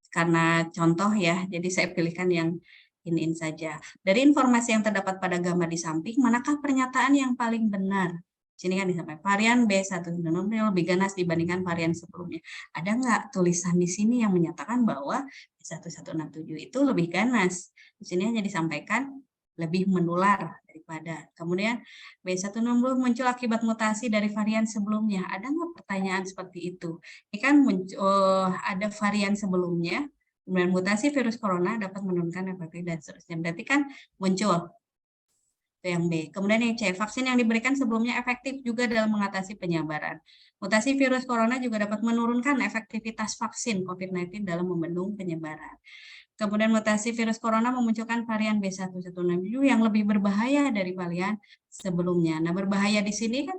[SPEAKER 4] karena contoh ya, jadi saya pilihkan yang ini saja. Dari informasi yang terdapat pada gambar di samping, manakah pernyataan yang paling benar? Sini kan disampaikan varian B116 lebih ganas dibandingkan varian sebelumnya. Ada nggak tulisan di sini yang menyatakan bahwa B1167 itu lebih ganas? Di sini hanya disampaikan lebih menular daripada. Kemudian B160 muncul akibat mutasi dari varian sebelumnya. Ada nggak pertanyaan seperti itu? Ini kan ada varian sebelumnya, kemudian mutasi virus corona dapat menurunkan efektivitas dan seterusnya. Berarti kan muncul. Itu yang B. Kemudian yang C, vaksin yang diberikan sebelumnya efektif juga dalam mengatasi penyebaran. Mutasi virus corona juga dapat menurunkan efektivitas vaksin COVID-19 dalam membendung penyebaran. Kemudian mutasi virus corona memunculkan varian B117 yang lebih berbahaya dari varian sebelumnya. Nah, berbahaya di sini kan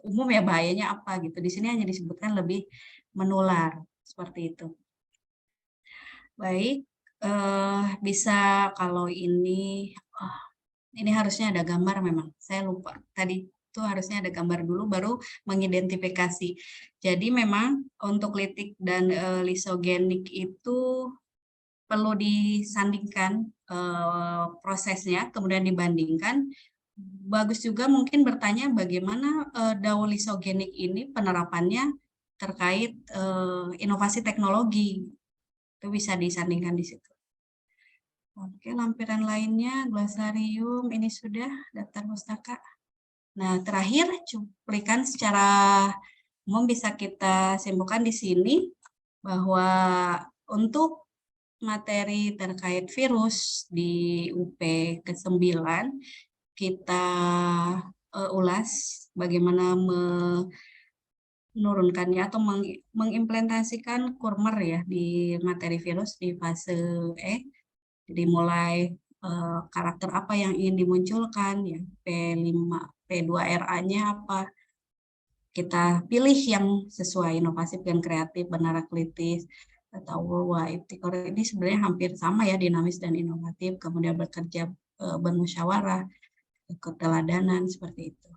[SPEAKER 4] umum ya, bahayanya apa gitu. Di sini hanya disebutkan lebih menular seperti itu. Baik, bisa kalau ini harusnya ada gambar memang. Saya lupa tadi itu harusnya ada gambar dulu baru mengidentifikasi. Jadi memang untuk litik dan lisogenik itu perlu disandingkan prosesnya, kemudian dibandingkan. Bagus juga mungkin bertanya bagaimana daolisogenik ini penerapannya terkait inovasi teknologi. Itu bisa disandingkan di situ. Oke, lampiran lainnya, glosarium, ini sudah daftar pustaka. Nah, terakhir cuplikan secara umum bisa kita simpulkan di sini bahwa untuk materi terkait virus di UP ke-9 kita ulas bagaimana menurunkannya atau mengimplementasikan kurmer ya di materi virus di fase E. Jadi mulai karakter apa yang ingin dimunculkan, ya P5, P2RA-nya apa. Kita pilih yang sesuai, inovatif dan kreatif, benar kritis, atau worldwide. Ini sebenarnya hampir sama ya, dinamis dan inovatif, kemudian bekerja bermusyawarah, keteladanan, seperti itu.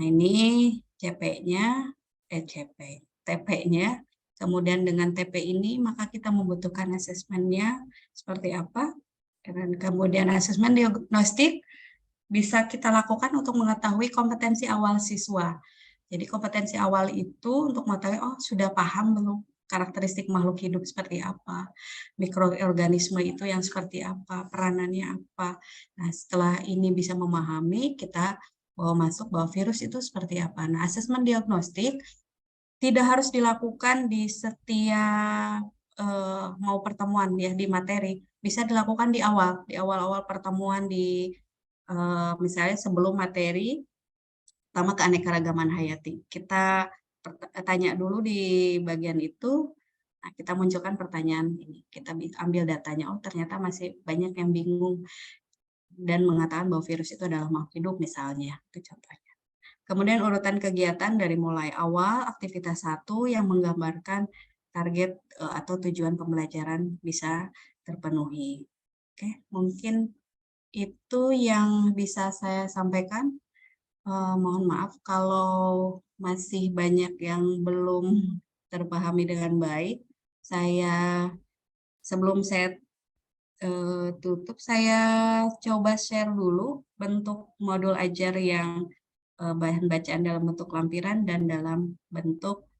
[SPEAKER 4] Nah ini CP-nya, TP-nya, kemudian dengan TP ini maka kita membutuhkan asesmennya seperti apa, dan kemudian asesmen diagnostik bisa kita lakukan untuk mengetahui kompetensi awal siswa. Jadi kompetensi awal itu untuk mengetahui, oh sudah paham belum karakteristik makhluk hidup seperti apa, mikroorganisme itu yang seperti apa, peranannya apa. Nah setelah ini bisa memahami, kita bawa masuk bahwa virus itu seperti apa. Nah asesmen diagnostik tidak harus dilakukan di setiap mau pertemuan ya di materi, bisa dilakukan di awal pertemuan di misalnya sebelum materi pertama keanekaragaman hayati. Kita tanya dulu di bagian itu, nah kita munculkan pertanyaan ini, kita ambil datanya, oh ternyata masih banyak yang bingung dan mengatakan bahwa virus itu adalah makhluk hidup misalnya, itu contohnya. Kemudian urutan kegiatan dari mulai awal, aktivitas 1 yang menggambarkan target atau tujuan pembelajaran bisa terpenuhi. Oke, mungkin itu yang bisa saya sampaikan. Mohon maaf kalau masih banyak yang belum terpahami dengan baik. Sebelum saya tutup, saya coba share dulu bentuk modul ajar yang bahan bacaan dalam bentuk lampiran dan dalam bentuk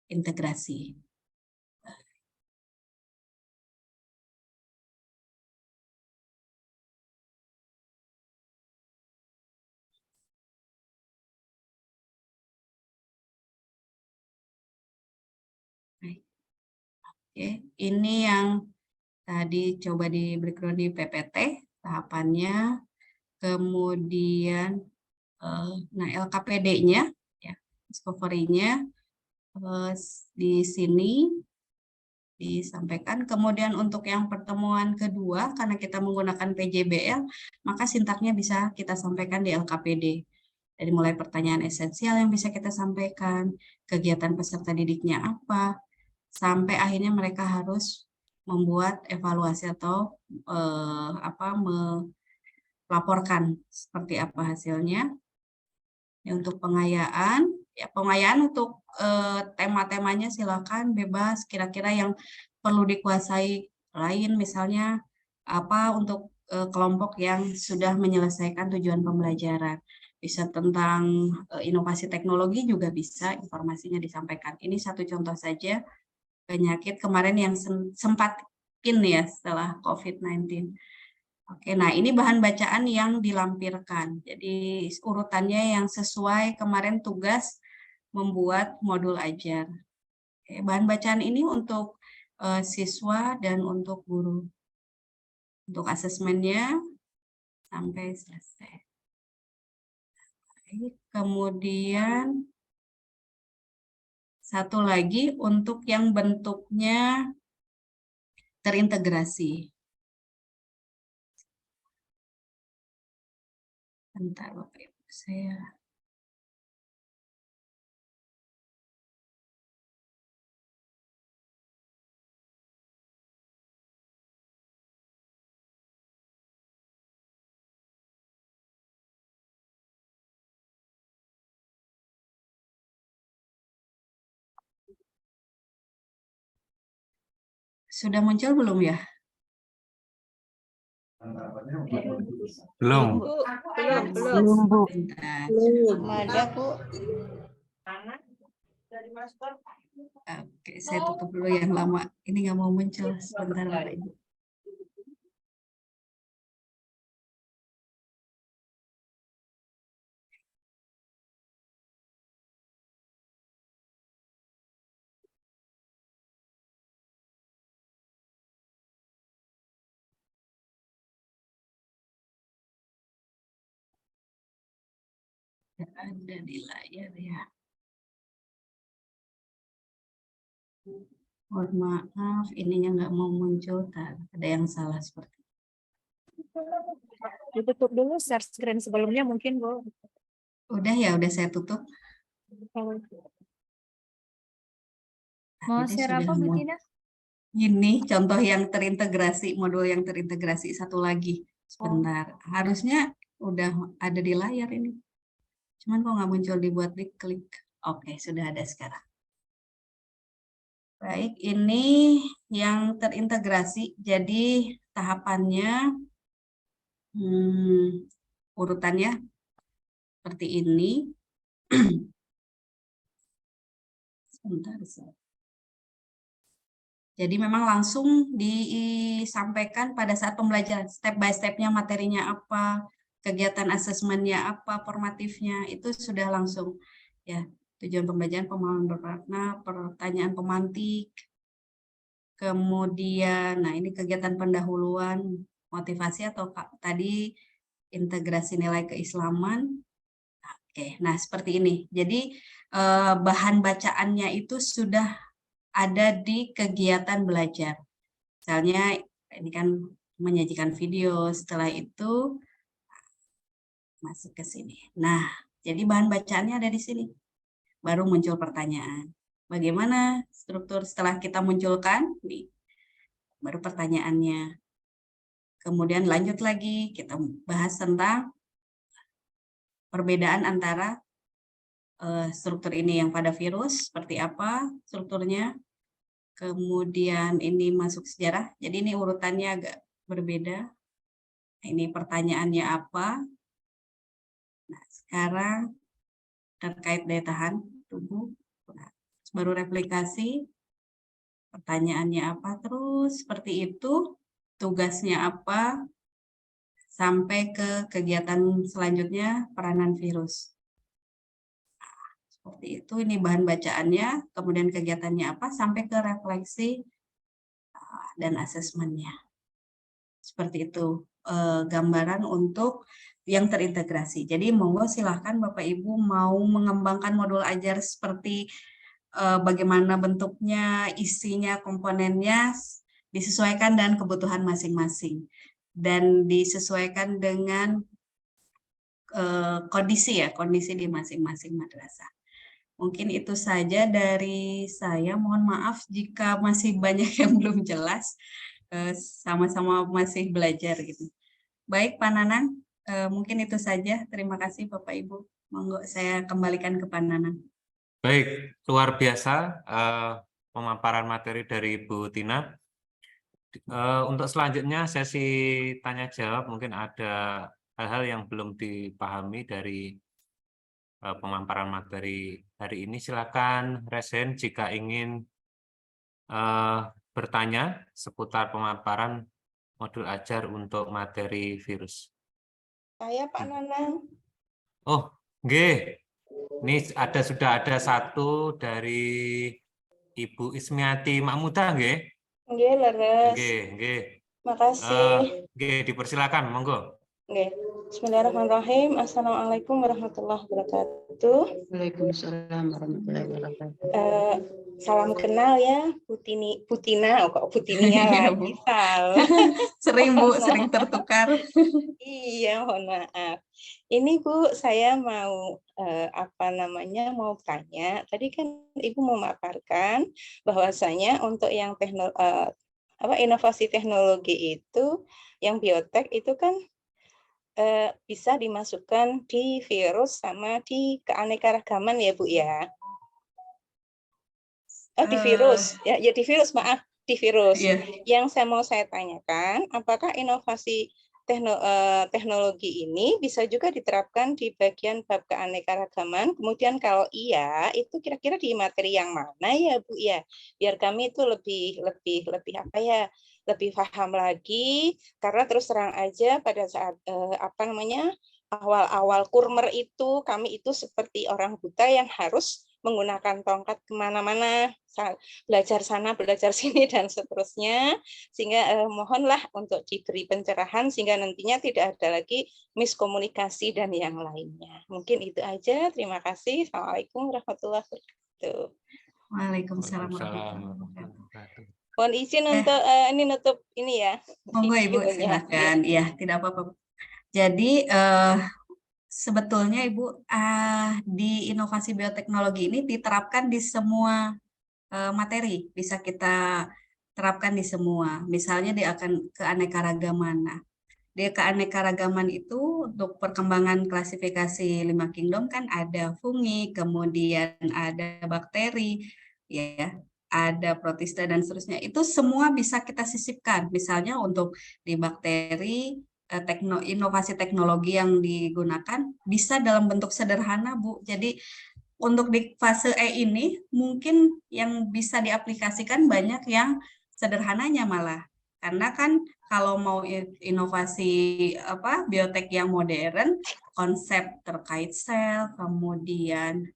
[SPEAKER 4] integrasi. Oke, ini yang tadi coba di breakdown di PPT tahapannya, kemudian nah LKPD-nya ya, discovery-nya di sini disampaikan. Kemudian untuk yang pertemuan kedua, karena kita menggunakan PJBL, maka sintaknya bisa kita sampaikan di LKPD. Dari mulai pertanyaan esensial yang bisa kita sampaikan, kegiatan peserta didiknya apa, sampai akhirnya mereka harus membuat evaluasi atau melaporkan seperti apa hasilnya. Ya, untuk pengayaan untuk tema-temanya silakan bebas, kira-kira yang perlu dikuasai lain misalnya apa untuk kelompok yang sudah menyelesaikan tujuan pembelajaran. Bisa tentang inovasi teknologi juga bisa informasinya disampaikan. Ini satu contoh saja penyakit kemarin yang sempat ya setelah COVID-19. Oke, nah ini bahan bacaan yang dilampirkan. Jadi urutannya yang sesuai kemarin tugas membuat modul ajar. Oke, bahan bacaan ini untuk siswa dan untuk guru. Untuk asesmennya sampai selesai. Kemudian satu lagi untuk yang bentuknya terintegrasi. Bentar Bapak Ibu, saya sudah muncul belum ya?
[SPEAKER 3] Belum.
[SPEAKER 1] Belum, Bu.
[SPEAKER 4] Bentar.
[SPEAKER 1] Ada, Bu.
[SPEAKER 4] Oke, saya tutup dulu yang lama. Ini nggak mau muncul sebentar Bapak Ibu. Ada di layar ya. Mohon maaf, ininya nggak mau muncul. Ada yang salah seperti.
[SPEAKER 2] Ditutup dulu share screen sebelumnya mungkin, Bu.
[SPEAKER 4] Udah ya, udah saya tutup.
[SPEAKER 2] Mau
[SPEAKER 4] Ini
[SPEAKER 2] share
[SPEAKER 4] sudah
[SPEAKER 2] apa, Bu
[SPEAKER 4] mau.
[SPEAKER 2] Tina?
[SPEAKER 4] Ini contoh yang terintegrasi, modul yang terintegrasi satu lagi. Sebentar, harusnya udah ada di layar ini. Cuman kok nggak muncul dibuat diklik. Oke, sudah ada sekarang. Baik, ini yang terintegrasi. Jadi tahapannya urutannya seperti ini. Sebentar. Jadi memang langsung disampaikan pada saat pembelajaran, step by step-nya, materinya apa, kegiatan asesmennya apa, formatifnya, itu sudah langsung. Ya, tujuan pembelajaran, pemahaman bermakna, pertanyaan pemantik, kemudian, nah ini kegiatan pendahuluan, motivasi atau tadi integrasi nilai keislaman. Oke, nah seperti ini. Jadi bahan bacaannya itu sudah ada di kegiatan belajar. Misalnya ini kan menyajikan video, setelah itu masuk ke sini. Nah, jadi bahan bacaannya ada di sini. Baru muncul pertanyaan. Bagaimana struktur setelah kita munculkan? Nih, baru pertanyaannya. Kemudian lanjut lagi, kita bahas tentang perbedaan antara struktur ini yang pada virus, seperti apa strukturnya. Kemudian ini masuk sejarah, jadi ini urutannya agak berbeda. Ini pertanyaannya apa? Nah, sekarang terkait daya tahan tubuh. Nah, baru replikasi, pertanyaannya apa, terus seperti itu, tugasnya apa, sampai ke kegiatan selanjutnya, peranan virus. Seperti itu, ini bahan bacaannya, kemudian kegiatannya apa, sampai ke refleksi dan asesmennya. Seperti itu gambaran untuk yang terintegrasi. Jadi monggo silahkan Bapak Ibu mau mengembangkan modul ajar seperti bagaimana bentuknya, isinya, komponennya, disesuaikan dengan kebutuhan masing-masing. Dan disesuaikan dengan kondisi di masing-masing madrasah. Mungkin itu saja dari saya. Mohon maaf jika masih banyak yang belum jelas. Sama-sama masih belajar gitu. Baik Pak Nanang, mungkin itu saja. Terima kasih Bapak Ibu. Monggo saya kembalikan ke Pak Nanang.
[SPEAKER 3] Baik, luar biasa pemaparan materi dari Ibu Tina. Untuk selanjutnya sesi tanya jawab, mungkin ada hal-hal yang belum dipahami dari pemaparan materi hari ini. Silakan resen jika ingin bertanya seputar pemaparan modul ajar untuk materi virus.
[SPEAKER 1] Saya Pak Nanang.
[SPEAKER 3] Oh, nggih. Ini sudah ada satu dari Ibu Ismiati Makmuda, nggih?
[SPEAKER 1] Nggih, leres.
[SPEAKER 3] Nggih.
[SPEAKER 1] Makasih.
[SPEAKER 3] Nggih, dipersilakan, monggo.
[SPEAKER 1] Nggih. Bismillahirrahmanirrahim. Assalamualaikum warahmatullahi wabarakatuh.
[SPEAKER 5] Waalaikumsalam warahmatullahi wabarakatuh.
[SPEAKER 1] Salam kenal ya, Putina, kok Putinia lagi salah.
[SPEAKER 4] Sering Bu, sering tertukar.
[SPEAKER 1] Iya, mohon maaf. Ini Bu, saya mau mau tanya. Tadi kan Ibu memaparkan bahwasanya untuk yang inovasi teknologi itu, yang biotek itu kan bisa dimasukkan di virus sama di keanekaragaman ya Bu ya. Di virus, ya di virus, maaf, di virus.
[SPEAKER 4] Iya.
[SPEAKER 1] Yang saya tanyakan, apakah inovasi teknologi ini bisa juga diterapkan di bagian bab keanekaragaman? Kemudian kalau iya, itu kira-kira di materi yang mana ya Bu ya? Biar kami itu lebih paham lagi, karena terus terang aja pada saat awal-awal kurmer itu kami itu seperti orang buta yang harus menggunakan tongkat kemana-mana, belajar sana, belajar sini, dan seterusnya. Sehingga mohonlah untuk diberi pencerahan sehingga nantinya tidak ada lagi miskomunikasi dan yang lainnya. Mungkin itu aja. Terima kasih. Assalamualaikum warahmatullahi wabarakatuh.
[SPEAKER 4] Waalaikumsalam
[SPEAKER 3] Waalaikumsalam
[SPEAKER 4] warahmatullahi
[SPEAKER 3] warahmatullahi
[SPEAKER 4] wabarakatuh.
[SPEAKER 3] wabarakatuh.
[SPEAKER 1] Mohon izin untuk ini nutup ini ya.
[SPEAKER 4] Monggo Ibu,
[SPEAKER 1] videonya.
[SPEAKER 4] silakan. Ya, tidak apa-apa. Jadi sebetulnya Ibu di inovasi bioteknologi ini diterapkan di semua materi, bisa kita terapkan di semua. Misalnya dia akan keanekaragaman. Nah, di keanekaragaman itu untuk perkembangan klasifikasi 5 kingdom kan ada fungi, kemudian ada bakteri, ya, ada protista dan seterusnya. Itu semua bisa kita sisipkan. Misalnya untuk di bakteri, inovasi teknologi yang digunakan bisa dalam bentuk sederhana, Bu. Jadi untuk di fase E ini mungkin yang bisa diaplikasikan banyak yang sederhananya malah. Karena kan kalau mau inovasi biotek yang modern, konsep terkait sel, kemudian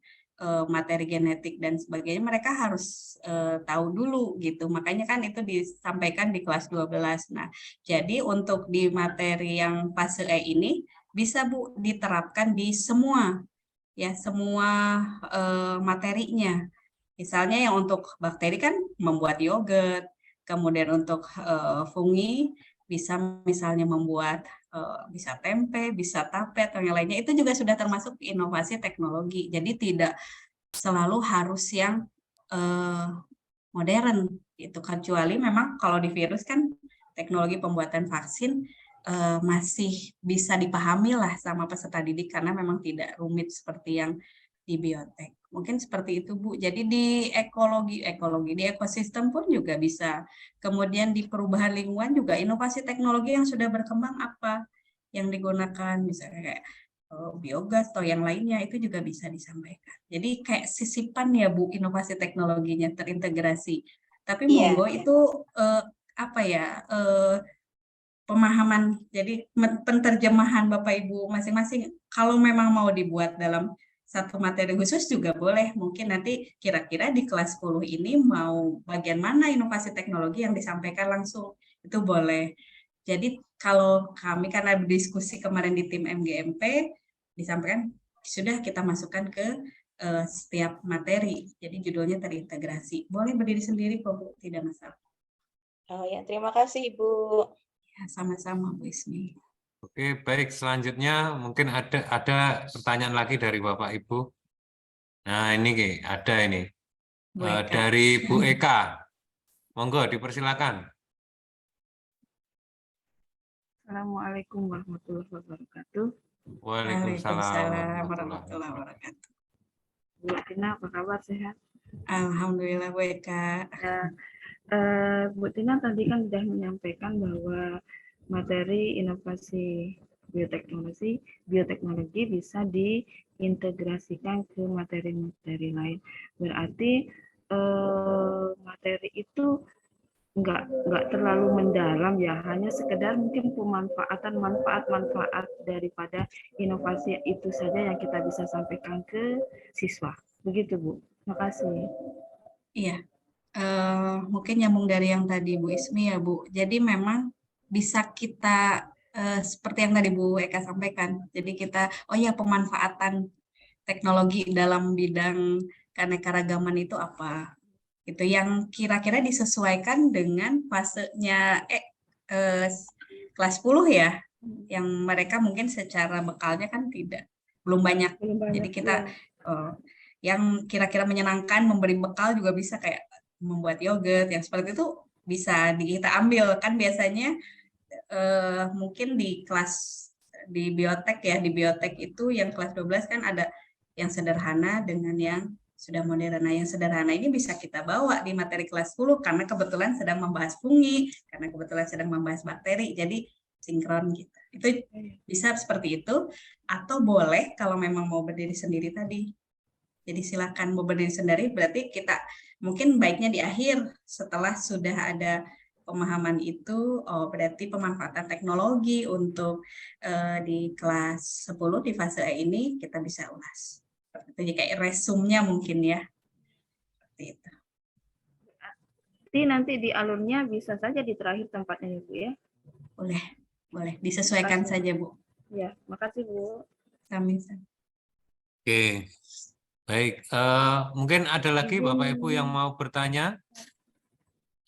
[SPEAKER 4] materi genetik dan sebagainya mereka harus tahu dulu gitu. Makanya kan itu disampaikan di kelas 12. Nah, jadi untuk di materi yang fase E ini bisa Bu diterapkan di semua materinya. Misalnya yang untuk bakteri kan membuat yogurt, kemudian untuk fungi bisa misalnya membuat bisa tempe, bisa tape atau yang lainnya, itu juga sudah termasuk inovasi teknologi. Jadi tidak selalu harus yang modern itu, kecuali memang kalau di virus kan teknologi pembuatan vaksin masih bisa dipahami lah sama peserta didik karena memang tidak rumit seperti yang di biotek. Mungkin seperti itu Bu. Jadi di ekologi di ekosistem pun juga bisa. Kemudian di perubahan lingkungan juga inovasi teknologi yang sudah berkembang apa yang digunakan, misalnya kayak biogas atau yang lainnya, itu juga bisa disampaikan. Jadi kayak sisipan ya Bu, inovasi teknologinya terintegrasi. Tapi monggo itu pemahaman, jadi penterjemahan Bapak Ibu masing-masing. Kalau memang mau dibuat dalam satu materi khusus juga boleh. Mungkin nanti kira-kira di kelas 10 ini mau bagian mana inovasi teknologi yang disampaikan langsung, itu boleh. Jadi kalau kami karena berdiskusi kemarin di tim MGMP, disampaikan sudah kita masukkan ke setiap materi. Jadi judulnya terintegrasi. Boleh berdiri sendiri kok Bu, tidak masalah.
[SPEAKER 1] Oh ya, terima kasih Ibu.
[SPEAKER 4] Ya, sama-sama Bu Ismi.
[SPEAKER 3] Oke, baik. Selanjutnya mungkin ada pertanyaan lagi dari Bapak Ibu. Nah, ini ada ini.
[SPEAKER 4] Bu Eka.
[SPEAKER 3] Dari Bu Eka. Monggo dipersilakan.
[SPEAKER 2] Assalamualaikum warahmatullahi wabarakatuh.
[SPEAKER 3] Waalaikumsalam
[SPEAKER 4] warahmatullahi wabarakatuh.
[SPEAKER 2] Bu Tina, apa kabar, sehat?
[SPEAKER 4] Alhamdulillah Bu Eka.
[SPEAKER 2] Ya, Bu Tina tadi kan sudah menyampaikan bahwa materi inovasi bioteknologi bisa diintegrasikan ke materi-materi lain. Berarti materi itu nggak terlalu mendalam ya, hanya sekedar mungkin pemanfaatan manfaat daripada inovasi itu saja yang kita bisa sampaikan ke siswa. Begitu Bu. Makasih.
[SPEAKER 4] Iya. Mungkin nyambung dari yang tadi Bu Ismi ya Bu. Jadi memang bisa kita seperti yang tadi Bu Eka sampaikan. Jadi kita pemanfaatan teknologi dalam bidang keanekaragaman itu apa? Itu yang kira-kira disesuaikan dengan fasenya kelas 10 ya. Yang mereka mungkin secara bekalnya kan belum banyak. Jadi kita yang kira-kira menyenangkan, memberi bekal juga bisa kayak membuat yogurt yang seperti itu bisa kita ambil kan biasanya mungkin di kelas di biotek ya, di biotek itu yang kelas 12 kan ada yang sederhana dengan yang sudah modern. Nah, yang sederhana ini bisa kita bawa di materi kelas 10 karena kebetulan sedang membahas fungi, karena kebetulan sedang membahas bakteri, jadi sinkron gitu. Itu bisa seperti itu, atau boleh kalau memang mau berdiri sendiri tadi. Jadi silakan mau berdiri sendiri, berarti kita mungkin baiknya di akhir setelah sudah ada pemahaman itu, berarti pemanfaatan teknologi untuk di kelas 10 di fase E ini kita bisa ulas. Jadi kayak resumnya mungkin ya. Seperti itu.
[SPEAKER 2] Nanti di alurnya bisa saja di terakhir tempatnya ya Bu ya.
[SPEAKER 4] Boleh disesuaikan
[SPEAKER 2] Makasih.
[SPEAKER 4] saja Bu.
[SPEAKER 2] Ya, makasih Bu.
[SPEAKER 4] Sami-sami.
[SPEAKER 3] Oke, baik. Mungkin ada lagi Bapak Ibu yang mau bertanya?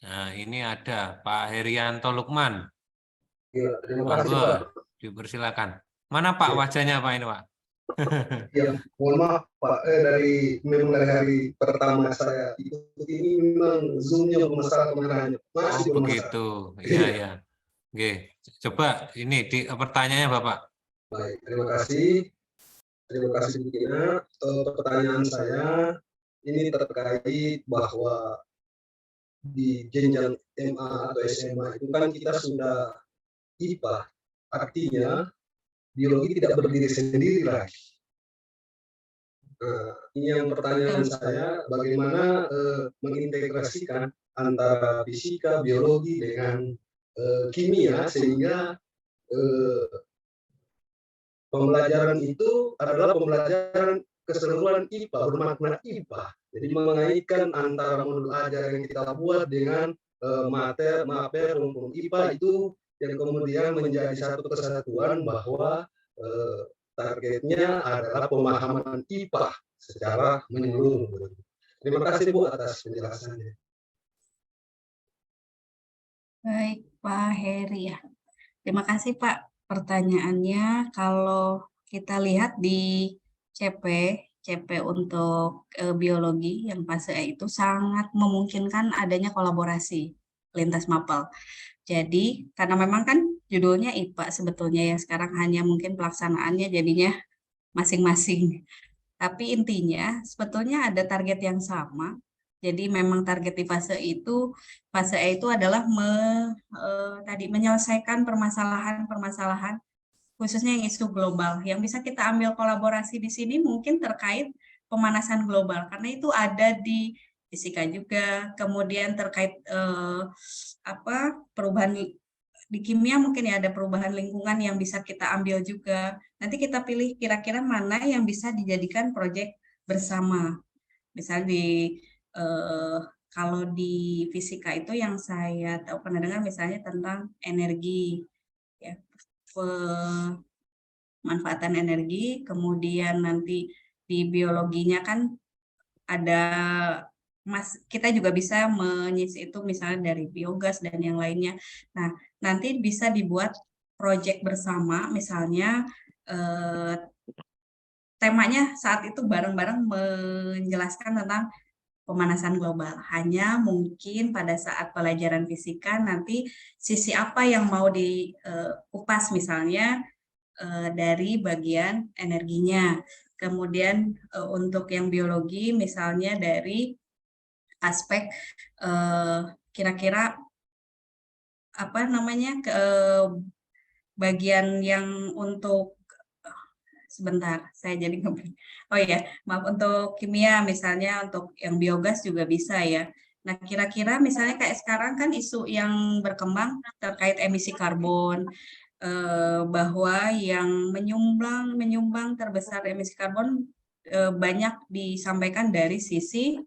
[SPEAKER 3] Nah, ini ada Pak Herianto Lukman.
[SPEAKER 6] Ya, terima kasih
[SPEAKER 3] Monggo,
[SPEAKER 6] Pak.
[SPEAKER 3] dipersilakan. Mana Pak wajahnya Pak ini Pak?
[SPEAKER 6] Ya, mohon maaf Pak, dari memulai hari pertama saya ikut ini memang Zoom-nya bermasalah kemana-mana. Masih
[SPEAKER 3] Oh
[SPEAKER 6] bermasalah.
[SPEAKER 3] begitu, iya ya. Oke, coba ini di pertanyaannya Bapak.
[SPEAKER 6] Baik, terima kasih. Terima kasih Bu Tina. Pertanyaan saya ini terkait bahwa di jenjang MA atau SMA itu kan kita sudah IPA, artinya biologi tidak berdiri sendiri lagi. Nah, ini yang pertanyaan saya, bagaimana mengintegrasikan antara fisika, biologi dengan kimia sehingga pembelajaran itu adalah pembelajaran keseluruhan IPA, bermakna IPA. Jadi mengaitkan antara modul ajar yang kita buat dengan materi rumpun IPA itu yang kemudian menjadi satu kesatuan bahwa targetnya adalah pemahaman IPA secara menyeluruh. Terima kasih Bu atas penjelasannya.
[SPEAKER 4] Baik Pak Heri ya. Terima kasih Pak pertanyaannya. Kalau kita lihat di CP untuk biologi yang fase E itu sangat memungkinkan adanya kolaborasi lintas mapel. Jadi karena memang kan judulnya IPA sebetulnya ya, sekarang hanya mungkin pelaksanaannya jadinya masing-masing. Tapi intinya sebetulnya ada target yang sama. Jadi memang target di fase E itu adalah menyelesaikan permasalahan-permasalahan khususnya yang isu global. Yang bisa kita ambil kolaborasi di sini mungkin terkait pemanasan global karena itu ada di fisika juga. Kemudian terkait perubahan di kimia mungkin ya ada perubahan lingkungan yang bisa kita ambil juga. Nanti kita pilih kira-kira mana yang bisa dijadikan proyek bersama. Misalnya kalau di fisika itu yang saya tahu pernah dengar misalnya tentang energi, ya, pemanfaatan energi. Kemudian nanti di biologinya kan ada kita juga bisa mengisi itu misalnya dari biogas dan yang lainnya. Nah, nanti bisa dibuat proyek bersama, misalnya temanya saat itu bareng-bareng menjelaskan tentang pemanasan global. Hanya mungkin pada saat pelajaran fisika nanti sisi apa yang mau dikupas misalnya dari bagian energinya. Kemudian untuk yang biologi misalnya dari aspek kira-kira bagian yang untuk sebentar saya jadi maaf untuk kimia misalnya untuk yang biogas juga bisa ya. Nah kira-kira misalnya kayak sekarang kan isu yang berkembang terkait emisi karbon bahwa yang menyumbang terbesar emisi karbon banyak disampaikan dari sisi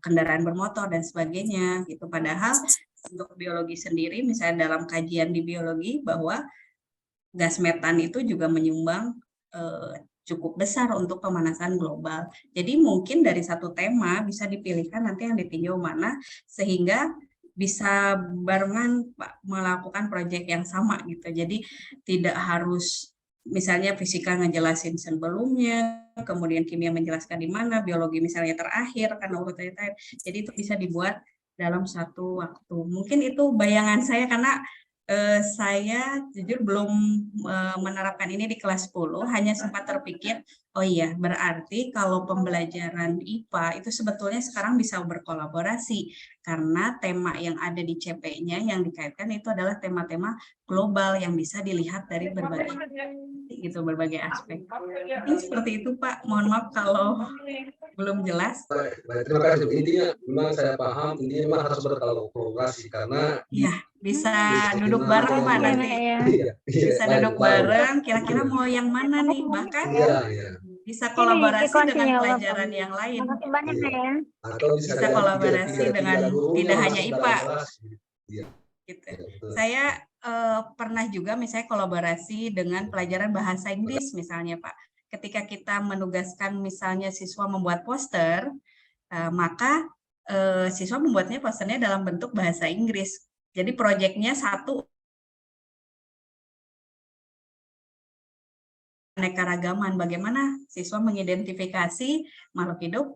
[SPEAKER 4] kendaraan bermotor dan sebagainya gitu. Padahal untuk biologi sendiri misalnya dalam kajian di biologi bahwa gas metan itu juga menyumbang cukup besar untuk pemanasan global. Jadi mungkin dari satu tema bisa dipilihkan nanti yang ditinjau mana sehingga bisa barengan melakukan proyek yang sama gitu. Jadi tidak harus misalnya fisika ngejelasin sebelumnya, kemudian kimia menjelaskan di mana, biologi misalnya terakhir karena urutannya terakhir. Jadi itu bisa dibuat dalam satu waktu. Mungkin itu bayangan saya karena saya jujur belum menerapkan ini di kelas 10, hanya sempat terpikir, oh iya berarti kalau pembelajaran IPA itu sebetulnya sekarang bisa berkolaborasi karena tema yang ada di CP-nya yang dikaitkan itu adalah tema-tema global yang bisa dilihat dari berbagai aspek. Mungkin seperti itu Pak, mohon maaf kalau belum jelas.
[SPEAKER 6] Baik, terima kasih. Intinya memang saya paham, intinya memang harus berkolaborasi karena
[SPEAKER 4] ya bisa duduk bareng Pak nanti. Bisa duduk bareng, kira-kira mau yang mana nih? Bahkan Bisa kolaborasi dengan
[SPEAKER 7] ikonnya, Bapak.
[SPEAKER 4] pelajaran yang lain.
[SPEAKER 7] Makasih banyak ya.
[SPEAKER 6] Atau bisa
[SPEAKER 4] Bisa
[SPEAKER 6] jadi
[SPEAKER 4] kolaborasi dengan
[SPEAKER 6] gurunya
[SPEAKER 4] tidak
[SPEAKER 6] masuk
[SPEAKER 4] hanya
[SPEAKER 6] dalam
[SPEAKER 4] IPA.
[SPEAKER 6] kelas. Iya,
[SPEAKER 4] Gitu.
[SPEAKER 6] iya, betul.
[SPEAKER 4] Saya pernah juga misalnya kolaborasi dengan pelajaran bahasa Inggris misalnya Pak. Ketika kita menugaskan misalnya siswa membuat poster, maka siswa membuatnya posternya dalam bentuk bahasa Inggris. Jadi proyeknya satu keanekaragaman, bagaimana siswa mengidentifikasi makhluk hidup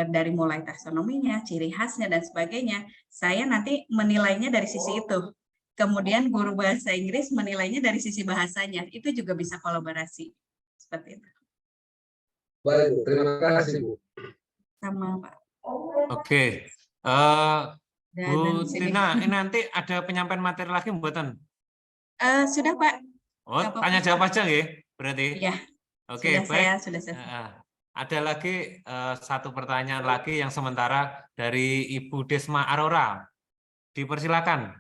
[SPEAKER 4] dari mulai taksonominya, ciri khasnya, dan sebagainya. Saya nanti menilainya dari sisi itu. Kemudian guru bahasa Inggris menilainya dari sisi bahasanya. Itu juga bisa kolaborasi. Seperti itu.
[SPEAKER 6] Baik, Bu. Terima kasih, Bu.
[SPEAKER 4] Sama, Pak.
[SPEAKER 3] Oke.
[SPEAKER 4] Dan
[SPEAKER 3] Bu
[SPEAKER 4] sini.
[SPEAKER 3] Tina, ini nanti ada penyampaian materi lagi buatan?
[SPEAKER 4] Sudah, Pak.
[SPEAKER 3] Oh,
[SPEAKER 4] Nggak apa-apa,
[SPEAKER 3] tanya jawab
[SPEAKER 4] Pak.
[SPEAKER 3] aja ya, berarti?
[SPEAKER 4] Iya.
[SPEAKER 3] Oke,
[SPEAKER 4] Sudah
[SPEAKER 3] baik.
[SPEAKER 4] sudah selesai.
[SPEAKER 3] Ada lagi satu pertanyaan lagi yang sementara dari Ibu Desma Arora. Dipersilakan.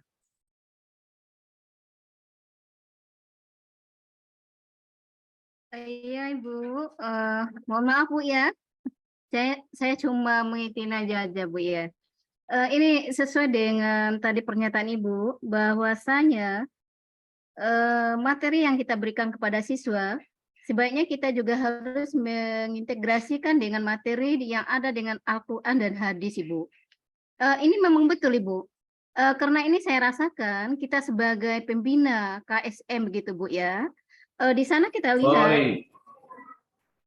[SPEAKER 7] Iya, Ibu. Mohon maaf, Bu ya. Saya cuma mengitin aja, Bu ya. Ini sesuai dengan tadi pernyataan Ibu, bahwasanya materi yang kita berikan kepada siswa, sebaiknya kita juga harus mengintegrasikan dengan materi yang ada dengan Al-Quran dan hadis, Ibu. Ini memang betul, Ibu. Karena ini saya rasakan kita sebagai pembina KSM begitu, Bu ya. Di sana kita lihat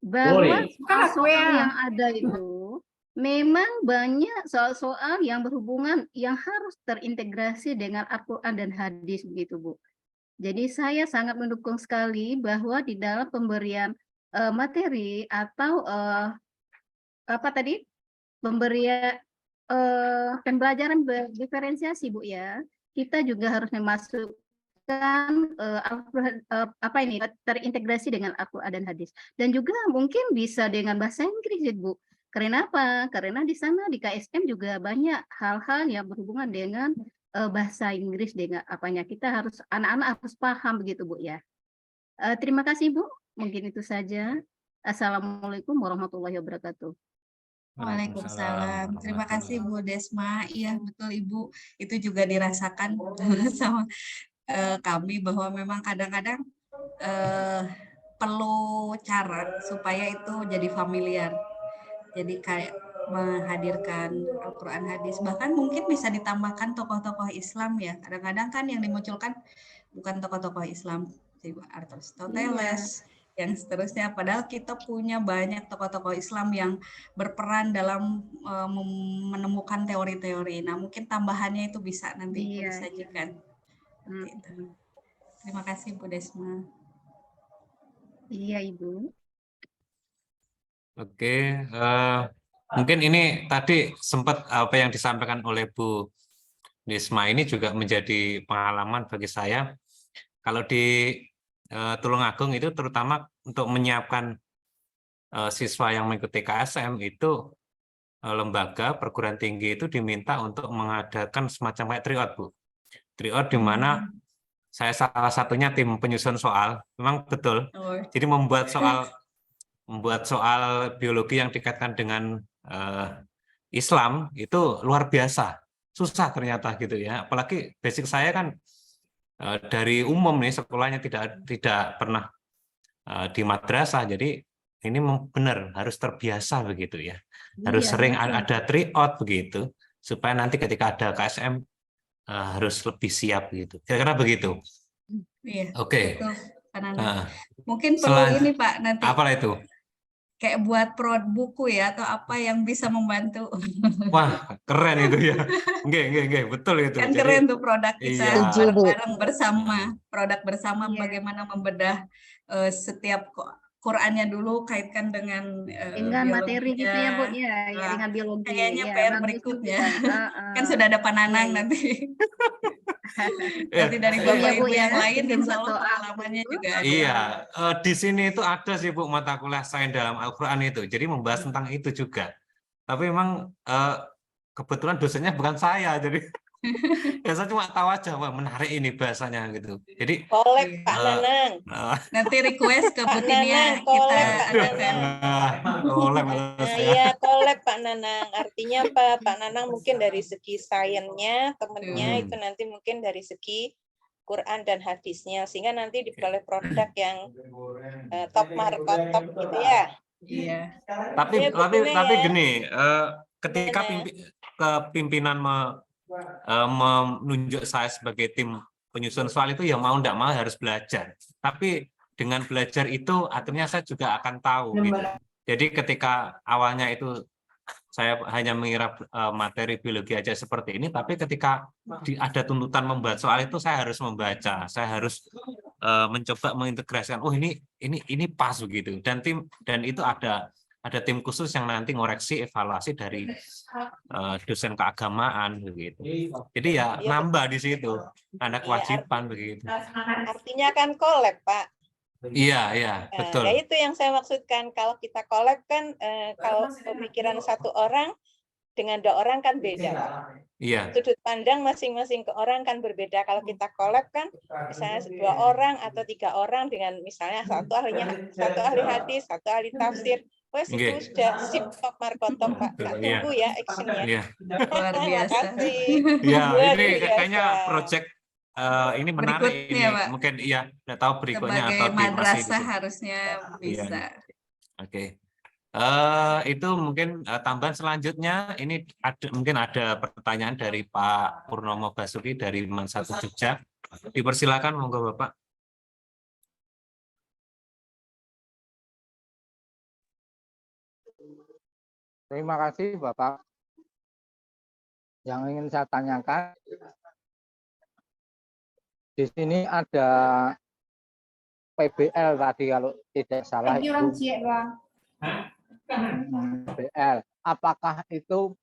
[SPEAKER 7] bahwa soal yang ada itu memang banyak soal-soal yang berhubungan yang harus terintegrasi dengan Al-Quran dan hadis begitu, Bu. Jadi saya sangat mendukung sekali bahwa di dalam pemberian materi atau apa tadi pemberian pembelajaran berdiferensiasi, Bu ya, kita juga harus memasukkan apa ini terintegrasi dengan Al-Quran dan hadis, dan juga mungkin bisa dengan bahasa Inggris, Bu. Karena apa? Karena di sana di KSM juga banyak hal-hal yang berhubungan dengan bahasa Inggris, dengan apanya kita harus anak-anak harus paham begitu, Bu ya. Terima kasih, Bu. Mungkin itu saja. Assalamualaikum warahmatullahi wabarakatuh.
[SPEAKER 4] Waalaikumsalam. Terima kasih Bu Desma. Iya betul Ibu. Itu juga dirasakan sama kami bahwa memang kadang-kadang perlu cara supaya itu jadi familiar. Jadi kayak menghadirkan Al-Quran hadis. Bahkan mungkin bisa ditambahkan tokoh-tokoh Islam ya. Kadang-kadang kan yang dimunculkan bukan tokoh-tokoh Islam, Aristoteles, yang seterusnya. Padahal kita punya banyak tokoh-tokoh Islam yang berperan dalam menemukan teori-teori. Nah, mungkin tambahannya itu bisa nanti disajikan. Terima kasih Bu Desma.
[SPEAKER 7] Iya, Ibu.
[SPEAKER 3] Oke, mungkin ini tadi sempat apa yang disampaikan oleh Bu Desma ini juga menjadi pengalaman bagi saya. Kalau di Tulungagung itu terutama untuk menyiapkan siswa yang mengikuti KSM itu lembaga perguruan tinggi itu diminta untuk mengadakan semacam kayak tryout, Bu. Tryout di mana saya salah satunya tim penyusun soal, memang betul. Jadi membuat soal biologi yang dikaitkan dengan Islam itu luar biasa, susah ternyata gitu ya. Apalagi basic saya kan dari umum nih, sekolahnya tidak pernah di madrasah, jadi ini benar harus terbiasa begitu ya, harus sering ada tryout begitu supaya nanti ketika ada KSM harus lebih siap gitu. Kira-kira begitu.
[SPEAKER 4] Iya.
[SPEAKER 3] Oke.
[SPEAKER 4] Mungkin perlu ini Pak nanti.
[SPEAKER 3] Apalah itu?
[SPEAKER 4] Kayak buat buku ya atau apa yang bisa membantu.
[SPEAKER 3] Wah, keren itu ya. Nggak, betul itu.
[SPEAKER 4] Kan keren tuh produk kita bareng-bareng bersama, produk bersama bagaimana membedah setiap Qurannya dulu kaitkan dengan
[SPEAKER 7] materi gitu ya, Bu ya, dengan biologi.
[SPEAKER 4] Kayaknya PR berikutnya. Kan sudah ada Pananang nanti. Nanti dari Bapak Ibu yang lain insya Allah pengalamannya juga ada.
[SPEAKER 3] Iya, di sini itu ada sih Bu mata kuliah sains dalam Al-Quran itu, jadi membahas tentang itu juga. Tapi memang kebetulan dosennya bukan saya, jadi Ya saya cuma tahu aja, wah menarik ini bahasanya gitu. Jadi
[SPEAKER 1] Kolek Pak Nanang.
[SPEAKER 4] Nanti request ke
[SPEAKER 1] Pak
[SPEAKER 4] Bu Tinia
[SPEAKER 1] Nanang,
[SPEAKER 4] kita
[SPEAKER 1] kolek Pak
[SPEAKER 4] adakan.
[SPEAKER 1] Nanang.
[SPEAKER 3] oleh maksud saya.
[SPEAKER 1] Iya, kolek Pak Nanang. Artinya apa? Pak Nanang mungkin dari segi sainsnya, temennya itu nanti mungkin dari segi Quran dan hadisnya, sehingga nanti diperoleh produk yang top market top gitu ya.
[SPEAKER 4] Iya.
[SPEAKER 3] Tapi
[SPEAKER 1] Ya, Betina ya.
[SPEAKER 3] gini, ketika kepimpinan menunjuk saya sebagai tim penyusun soal itu, ya mau enggak mau harus belajar. Tapi dengan belajar itu akhirnya saya juga akan tahu gitu. Jadi ketika awalnya itu saya hanya mengira materi biologi aja seperti ini, tapi ketika ada tuntutan membuat soal itu saya harus membaca, saya harus mencoba mengintegrasikan, oh ini pas begitu. Dan itu ada tim khusus yang nanti ngoreksi evaluasi dari dosen keagamaan begitu. Jadi ya nambah di situ, ada kewajiban begitu.
[SPEAKER 1] Artinya kan kolab, Pak.
[SPEAKER 3] Iya, betul.
[SPEAKER 1] Nah, itu yang saya maksudkan. Kalau kita kolab kan, kalau pemikiran satu orang dengan 2 orang kan beda.
[SPEAKER 3] Iya.
[SPEAKER 1] Sudut pandang masing-masing ke orang kan berbeda. Kalau kita kolab kan, misalnya 2 orang atau 3 orang dengan misalnya satu ahli hadis, satu ahli tafsir. Wes itu sudah sip top markotop, Pak. Tunggu ya actionnya.
[SPEAKER 3] Iya.
[SPEAKER 4] Luar biasa.
[SPEAKER 3] Ya, ini kayaknya project ini menarik ini.
[SPEAKER 4] Pak.
[SPEAKER 3] Mungkin iya, nggak tahu berikutnya
[SPEAKER 4] sebagai
[SPEAKER 3] atau di
[SPEAKER 4] madrasah harusnya bisa.
[SPEAKER 3] Iya. Oke. Itu mungkin tambahan selanjutnya ini mungkin ada pertanyaan dari Pak Purnomo Basuki dari Man1 Jogja. Dipersilakan monggo Bapak.
[SPEAKER 8] Terima kasih Bapak. Yang ingin saya tanyakan, di sini ada PBL tadi kalau tidak salah itu. PBL. Apakah itu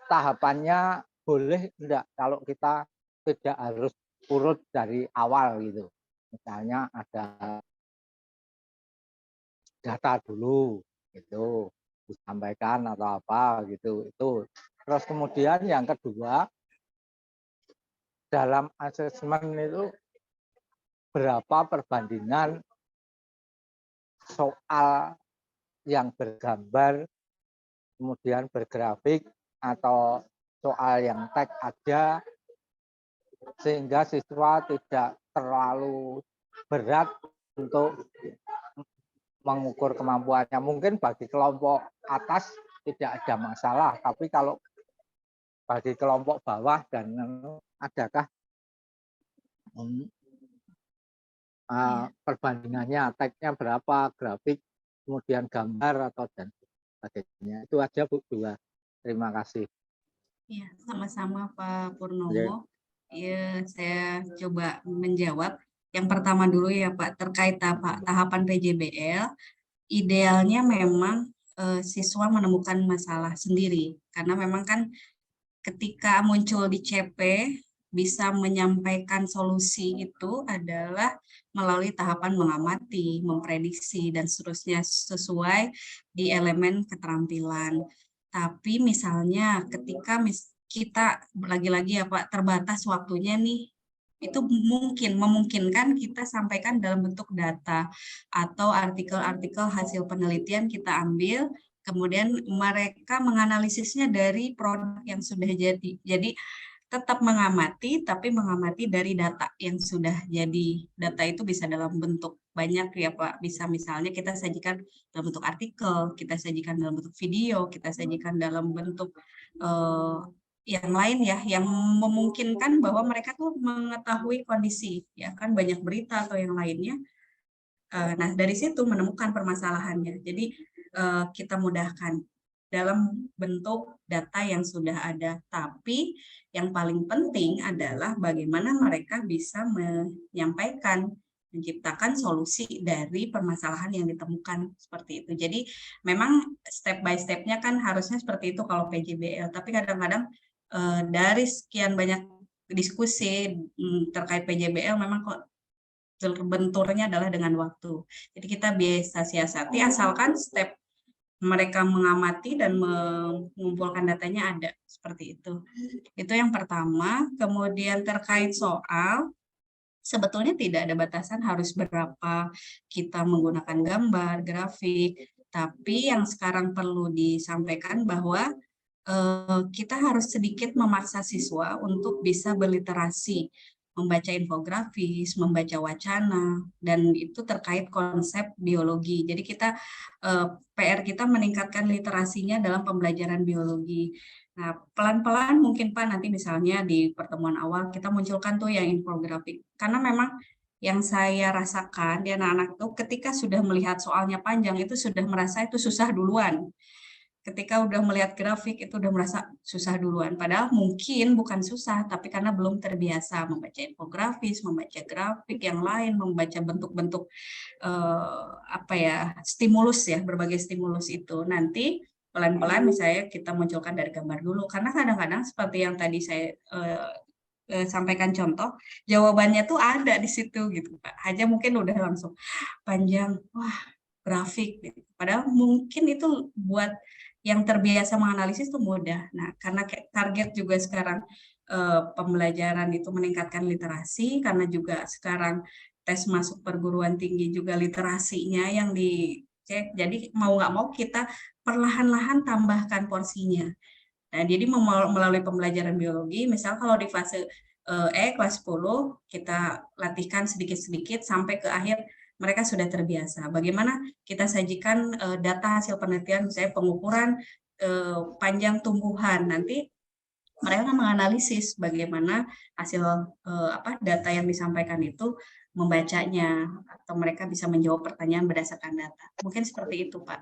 [SPEAKER 8] tahapannya boleh enggak kalau kita tidak harus urut dari awal gitu. Misalnya ada data dulu gitu disampaikan atau apa gitu itu. Terus kemudian yang kedua, dalam asesmen itu berapa perbandingan soal yang bergambar kemudian bergrafik atau soal yang teks aja, sehingga siswa tidak terlalu berat untuk mengukur kemampuannya. Mungkin bagi kelompok atas tidak ada masalah, tapi kalau bagi kelompok bawah dan adakah perbandingannya, teksnya berapa, grafik, kemudian gambar atau dan sebagainya. Itu aja Bu, 2. Terima kasih.
[SPEAKER 4] Ya, sama-sama Pak Purnomo. Ya, saya coba menjawab. Yang pertama dulu ya Pak, terkait tahapan PJBL, idealnya memang siswa menemukan masalah sendiri. Karena memang kan ketika muncul di CP, bisa menyampaikan solusi itu adalah melalui tahapan mengamati, memprediksi, dan seterusnya sesuai di elemen keterampilan. Tapi misalnya ketika kita lagi-lagi ya Pak terbatas waktunya nih, itu memungkinkan kita sampaikan dalam bentuk data atau artikel-artikel hasil penelitian kita ambil, kemudian mereka menganalisisnya dari produk yang sudah jadi. Jadi tetap mengamati, tapi mengamati dari data yang sudah jadi. Data itu bisa dalam bentuk banyak ya Pak, bisa misalnya kita sajikan dalam bentuk artikel, kita sajikan dalam bentuk video, kita sajikan dalam bentuk yang lain ya, yang memungkinkan bahwa mereka tuh mengetahui kondisi, ya kan banyak berita atau yang lainnya. Nah dari situ menemukan permasalahannya. Jadi kita mudahkan dalam bentuk data yang sudah ada. Tapi yang paling penting adalah bagaimana mereka bisa menyampaikan, menciptakan solusi dari permasalahan yang ditemukan seperti itu. Jadi memang step by step-nya kan harusnya seperti itu kalau PJBL. Tapi kadang-kadang dari sekian banyak diskusi terkait PJBL memang kok terbenturnya adalah dengan waktu. Jadi kita bisa siasati asalkan step mereka mengamati dan mengumpulkan datanya ada, seperti itu. Itu yang pertama. Kemudian terkait soal, sebetulnya tidak ada batasan harus berapa kita menggunakan gambar, grafik, tapi yang sekarang perlu disampaikan bahwa kita harus sedikit memaksa siswa untuk bisa berliterasi, membaca infografis, membaca wacana, dan itu terkait konsep biologi. Jadi PR kita meningkatkan literasinya dalam pembelajaran biologi. Nah, pelan-pelan mungkin Pak nanti misalnya di pertemuan awal kita munculkan tuh yang infografik. Karena memang yang saya rasakan di anak-anak tuh ketika sudah melihat soalnya panjang itu sudah merasa itu susah duluan. Ketika udah melihat grafik itu udah merasa susah duluan. Padahal mungkin bukan susah, tapi karena belum terbiasa membaca infografis, membaca grafik yang lain, membaca bentuk-bentuk stimulus ya, berbagai stimulus itu. Nanti pelan-pelan misalnya kita munculkan dari gambar dulu, karena kadang-kadang seperti yang tadi saya sampaikan contoh, jawabannya tuh ada di situ gitu Pak. Hanya mungkin udah langsung panjang, wah grafik gitu. Padahal mungkin itu buat yang terbiasa menganalisis itu mudah. Nah, karena target juga sekarang pembelajaran itu meningkatkan literasi, karena juga sekarang tes masuk perguruan tinggi juga literasinya yang dicek. Jadi mau nggak mau kita perlahan-lahan tambahkan porsinya. Nah, jadi melalui pembelajaran biologi, misal kalau di fase kelas 10, kita latihkan sedikit-sedikit sampai ke akhir mereka sudah terbiasa. Bagaimana kita sajikan data hasil penelitian, misalnya pengukuran panjang tumbuhan. Nanti mereka akan menganalisis bagaimana hasil data yang disampaikan itu membacanya, atau mereka bisa menjawab pertanyaan berdasarkan data. Mungkin seperti itu, Pak.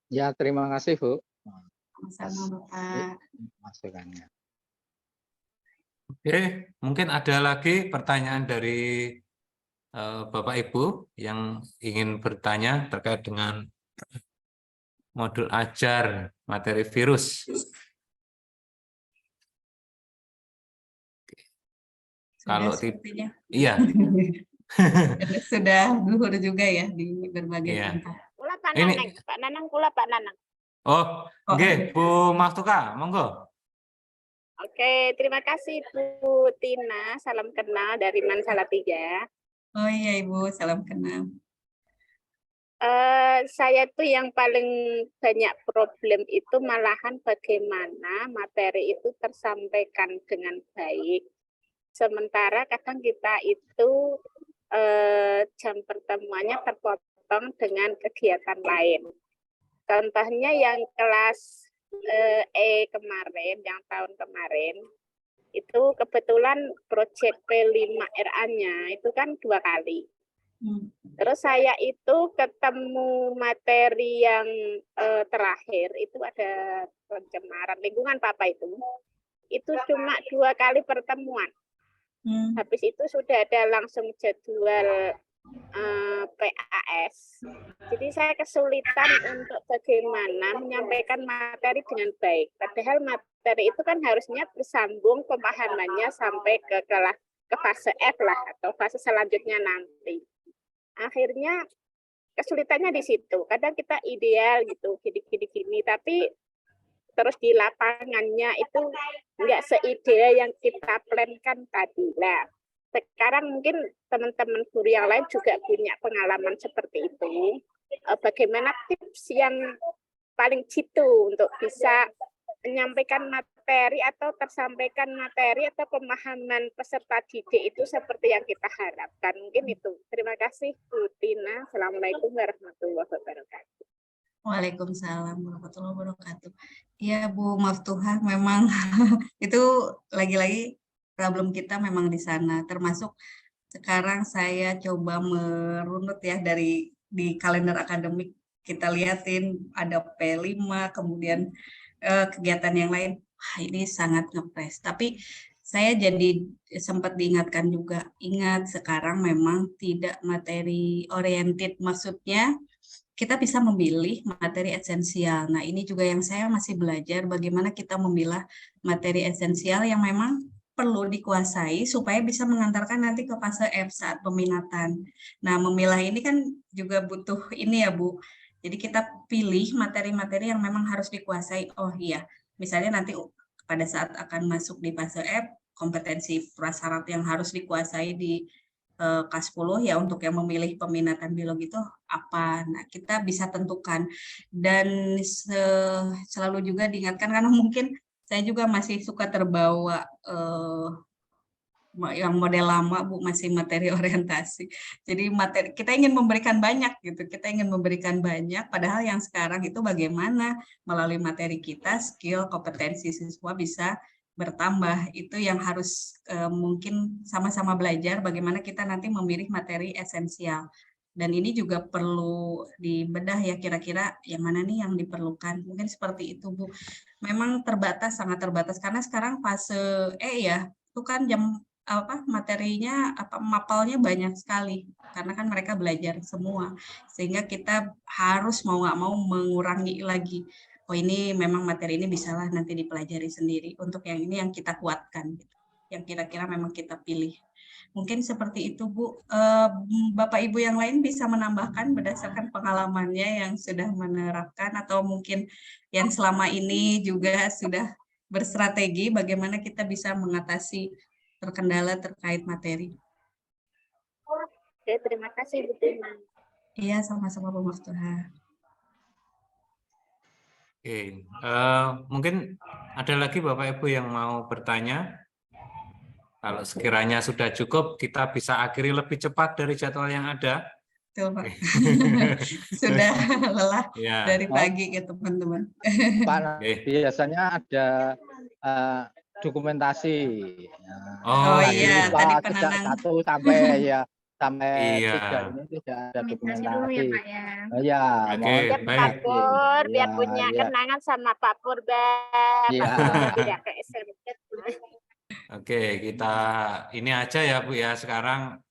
[SPEAKER 8] Ya, terima kasih, Bu.
[SPEAKER 4] Sama-sama, Bapak.
[SPEAKER 8] Masukannya.
[SPEAKER 3] Oke, mungkin ada lagi pertanyaan dari Bapak Ibu yang ingin bertanya terkait dengan modul ajar materi virus. Kalau
[SPEAKER 4] sepertinya.
[SPEAKER 3] Iya.
[SPEAKER 4] Sudah gugur juga ya di berbagai tempat.
[SPEAKER 9] Kula Pak Nanang, Pak Nanang kula Pak Nanang.
[SPEAKER 3] Oh, nggih, Bu Maftuka, monggo.
[SPEAKER 9] Oke, terima kasih Bu Tina. Salam kenal dari Man Salatiga.
[SPEAKER 4] Oh iya Ibu, salam kenal.
[SPEAKER 9] Saya tuh yang paling banyak problem itu malahan bagaimana materi itu tersampaikan dengan baik. Sementara kadang kita itu jam pertemuannya terpotong dengan kegiatan lain. Contohnya yang kelas kemarin, yang tahun kemarin, itu kebetulan proyek P5RA-nya itu kan 2 kali. Terus saya itu ketemu materi yang terakhir, itu ada pencemaran lingkungan Papa itu cuma 2 kali pertemuan. Habis itu sudah ada langsung jadwal PAS. Jadi saya kesulitan untuk bagaimana menyampaikan materi dengan baik. Padahal materi itu kan harusnya bersambung pemahamannya sampai ke fase F lah, atau fase selanjutnya nanti. Akhirnya kesulitannya di situ. Kadang kita ideal gitu, gini, tapi terus di lapangannya itu nggak seideal yang kita plankan tadi lah. Sekarang mungkin teman-teman guru yang lain juga punya pengalaman seperti itu. Bagaimana tips yang paling jitu untuk bisa menyampaikan materi atau tersampaikan materi atau pemahaman peserta didik itu seperti yang kita harapkan. Mungkin itu. Terima kasih Bu Tina. Assalamualaikum warahmatullahi wabarakatuh.
[SPEAKER 4] Waalaikumsalam warahmatullahi wabarakatuh. Iya Bu Maftuha, memang itu lagi-lagi problem kita memang di sana. Termasuk sekarang saya coba merunut ya di kalender akademik, kita lihatin ada P5, kemudian kegiatan yang lain. Wah, ini sangat ngepres. Tapi saya jadi sempat diingatkan juga, ingat sekarang memang tidak materi oriented, maksudnya kita bisa memilih materi esensial. Nah, ini juga yang saya masih belajar bagaimana kita memilah materi esensial yang memang perlu dikuasai supaya bisa mengantarkan nanti ke fase F saat peminatan. Nah, memilah ini kan juga butuh ini ya Bu, Jadi kita pilih materi-materi yang memang harus dikuasai. Oh iya, misalnya nanti pada saat akan masuk di fase F, kompetensi prasyarat yang harus dikuasai di K10 ya untuk yang memilih peminatan biologi itu apa. Nah, kita bisa tentukan. Dan selalu juga diingatkan karena mungkin saya juga masih suka terbawa yang model lama Bu, masih materi orientasi. Jadi materi kita ingin memberikan banyak gitu. Kita ingin memberikan banyak padahal yang sekarang itu bagaimana melalui materi kita skill kompetensi siswa bisa bertambah. Itu yang harus mungkin sama-sama belajar bagaimana kita nanti memilih materi esensial. Dan ini juga perlu dibedah ya, kira-kira yang mana nih yang diperlukan. Mungkin seperti itu Bu. Memang terbatas, sangat terbatas karena sekarang fase E ya, itu kan materinya mapalnya banyak sekali karena kan mereka belajar semua, sehingga kita harus mau nggak mau mengurangi lagi. Oh ini memang materi ini bisalah nanti dipelajari sendiri, untuk yang ini yang kita kuatkan gitu, yang kira-kira memang kita pilih. Mungkin seperti itu Bu. Bapak Ibu yang lain bisa menambahkan berdasarkan pengalamannya yang sudah menerapkan atau mungkin yang selama ini juga sudah berstrategi bagaimana kita bisa mengatasi terkendala terkait materi.
[SPEAKER 9] Oke, terima kasih Bu Tina.
[SPEAKER 4] Iya, sama-sama Bu Maftuha.
[SPEAKER 3] Oke, mungkin ada lagi Bapak Ibu yang mau bertanya. Kalau sekiranya sudah cukup, kita bisa akhiri lebih cepat dari jadwal yang ada.
[SPEAKER 4] Betul, Pak. Sudah lelah
[SPEAKER 3] Ya.
[SPEAKER 4] dari pagi ya teman-teman.
[SPEAKER 8] Pak, biasanya ada dokumentasi.
[SPEAKER 4] Oh iya, tadi penanang
[SPEAKER 8] 1 sampai ya sampai
[SPEAKER 3] Iya.
[SPEAKER 8] 3 ini tidak ada
[SPEAKER 7] Dokumentasi
[SPEAKER 8] dokumentasi.
[SPEAKER 7] dulu ya Pak ya.
[SPEAKER 8] Ya,
[SPEAKER 3] Oke,
[SPEAKER 8] mohon
[SPEAKER 9] Siap
[SPEAKER 3] baik.
[SPEAKER 9] Pak Pur, biar
[SPEAKER 8] Ya,
[SPEAKER 9] punya
[SPEAKER 8] ya.
[SPEAKER 9] kenangan sama Pak Purba.
[SPEAKER 8] Iya.
[SPEAKER 9] Pak Purba tidak ke SMP.
[SPEAKER 3] Oke, kita ini aja ya Bu ya sekarang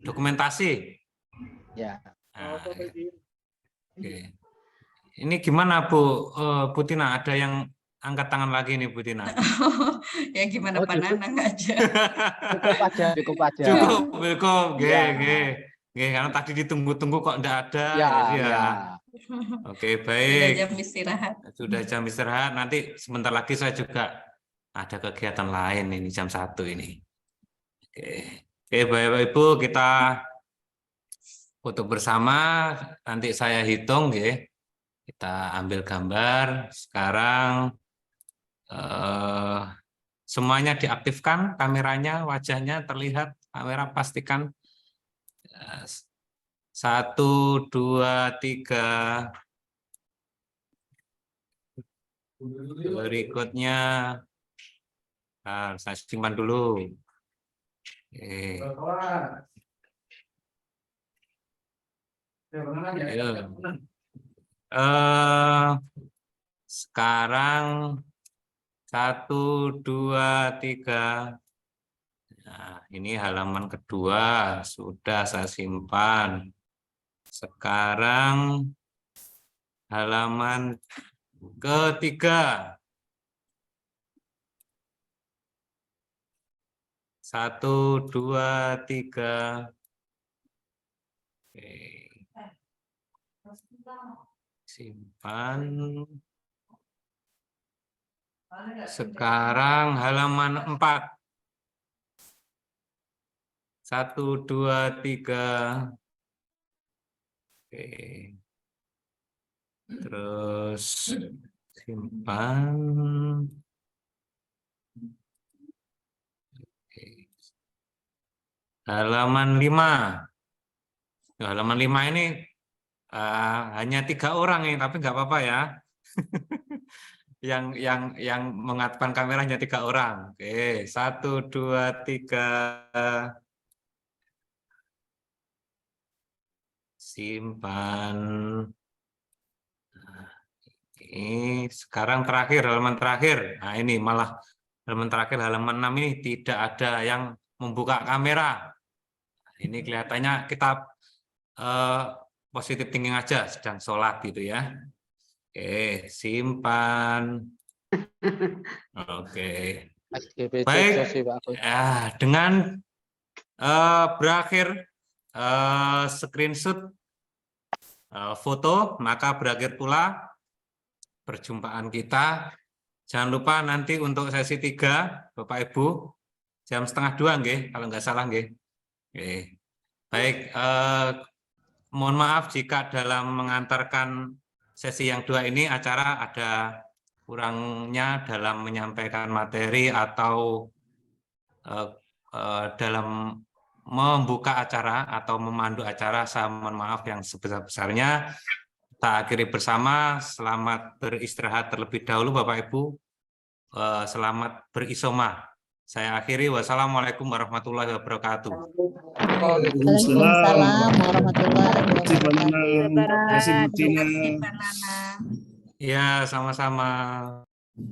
[SPEAKER 3] dokumentasi.
[SPEAKER 8] Ya.
[SPEAKER 3] Nah, oke. Ini gimana Bu? Bu Tina, ada yang angkat tangan lagi nih Bu Tina.
[SPEAKER 4] Ya gimana Pak Nanang aja.
[SPEAKER 8] Cukup aja.
[SPEAKER 3] Cukup,
[SPEAKER 8] Ya.
[SPEAKER 3] karena tadi ditunggu-tunggu kok enggak ada.
[SPEAKER 8] Ya,
[SPEAKER 3] Jadi
[SPEAKER 8] ya.
[SPEAKER 3] Oke,
[SPEAKER 4] Sudah
[SPEAKER 3] baik.
[SPEAKER 4] jam istirahat.
[SPEAKER 3] Sudah jam istirahat. Nanti sebentar lagi saya juga ada kegiatan lain ini jam 1 ini. Oke, Bapak Ibu, kita foto bersama. Nanti saya hitung, ya. Kita ambil gambar. Sekarang semuanya diaktifkan, kameranya, wajahnya terlihat. Kamera pastikan 1, 2, 3. Berikutnya, saya simpan dulu. Oke. Sekarang 1, 2, 3. Nah, ini halaman kedua sudah saya simpan. Sekarang halaman ketiga. 1, 2, 3. Oke. Simpan. Sekarang halaman 4. 1, 2, 3. Oke. Terus simpan. Oke. Halaman 5. Halaman 5 ini hanya 3 orang ini, tapi nggak apa-apa ya. yang mengaktifkan kamera hanya 3 orang. Oke, 1, 2, 3. Simpan. Nah, ini sekarang terakhir, halaman terakhir. Nah, ini malah halaman terakhir, halaman 6 ini tidak ada yang membuka kamera. Ini kelihatannya kita positif thinking aja, sedang sholat gitu ya. Oke, simpan. Oke. Baik, dengan berakhir screenshot foto, maka berakhir pula perjumpaan kita. Jangan lupa nanti untuk sesi 3, Bapak Ibu, jam 1:30 nggih, kalau nggak salah nggih. Oke. Baik, mohon maaf jika dalam mengantarkan sesi yang 2 ini acara ada kurangnya dalam menyampaikan materi atau dalam membuka acara atau memandu acara. Saya mohon maaf yang sebesar-besarnya. Kita akhiri bersama. Selamat beristirahat terlebih dahulu Bapak Ibu. Selamat berisoma. Saya akhiri. Wassalamualaikum warahmatullahi wabarakatuh.
[SPEAKER 5] Waalaikumsalam warahmatullahi wabarakatuh.
[SPEAKER 9] Terima kasih,
[SPEAKER 4] Terima kasih, Pak Nana.
[SPEAKER 3] Ya, sama-sama.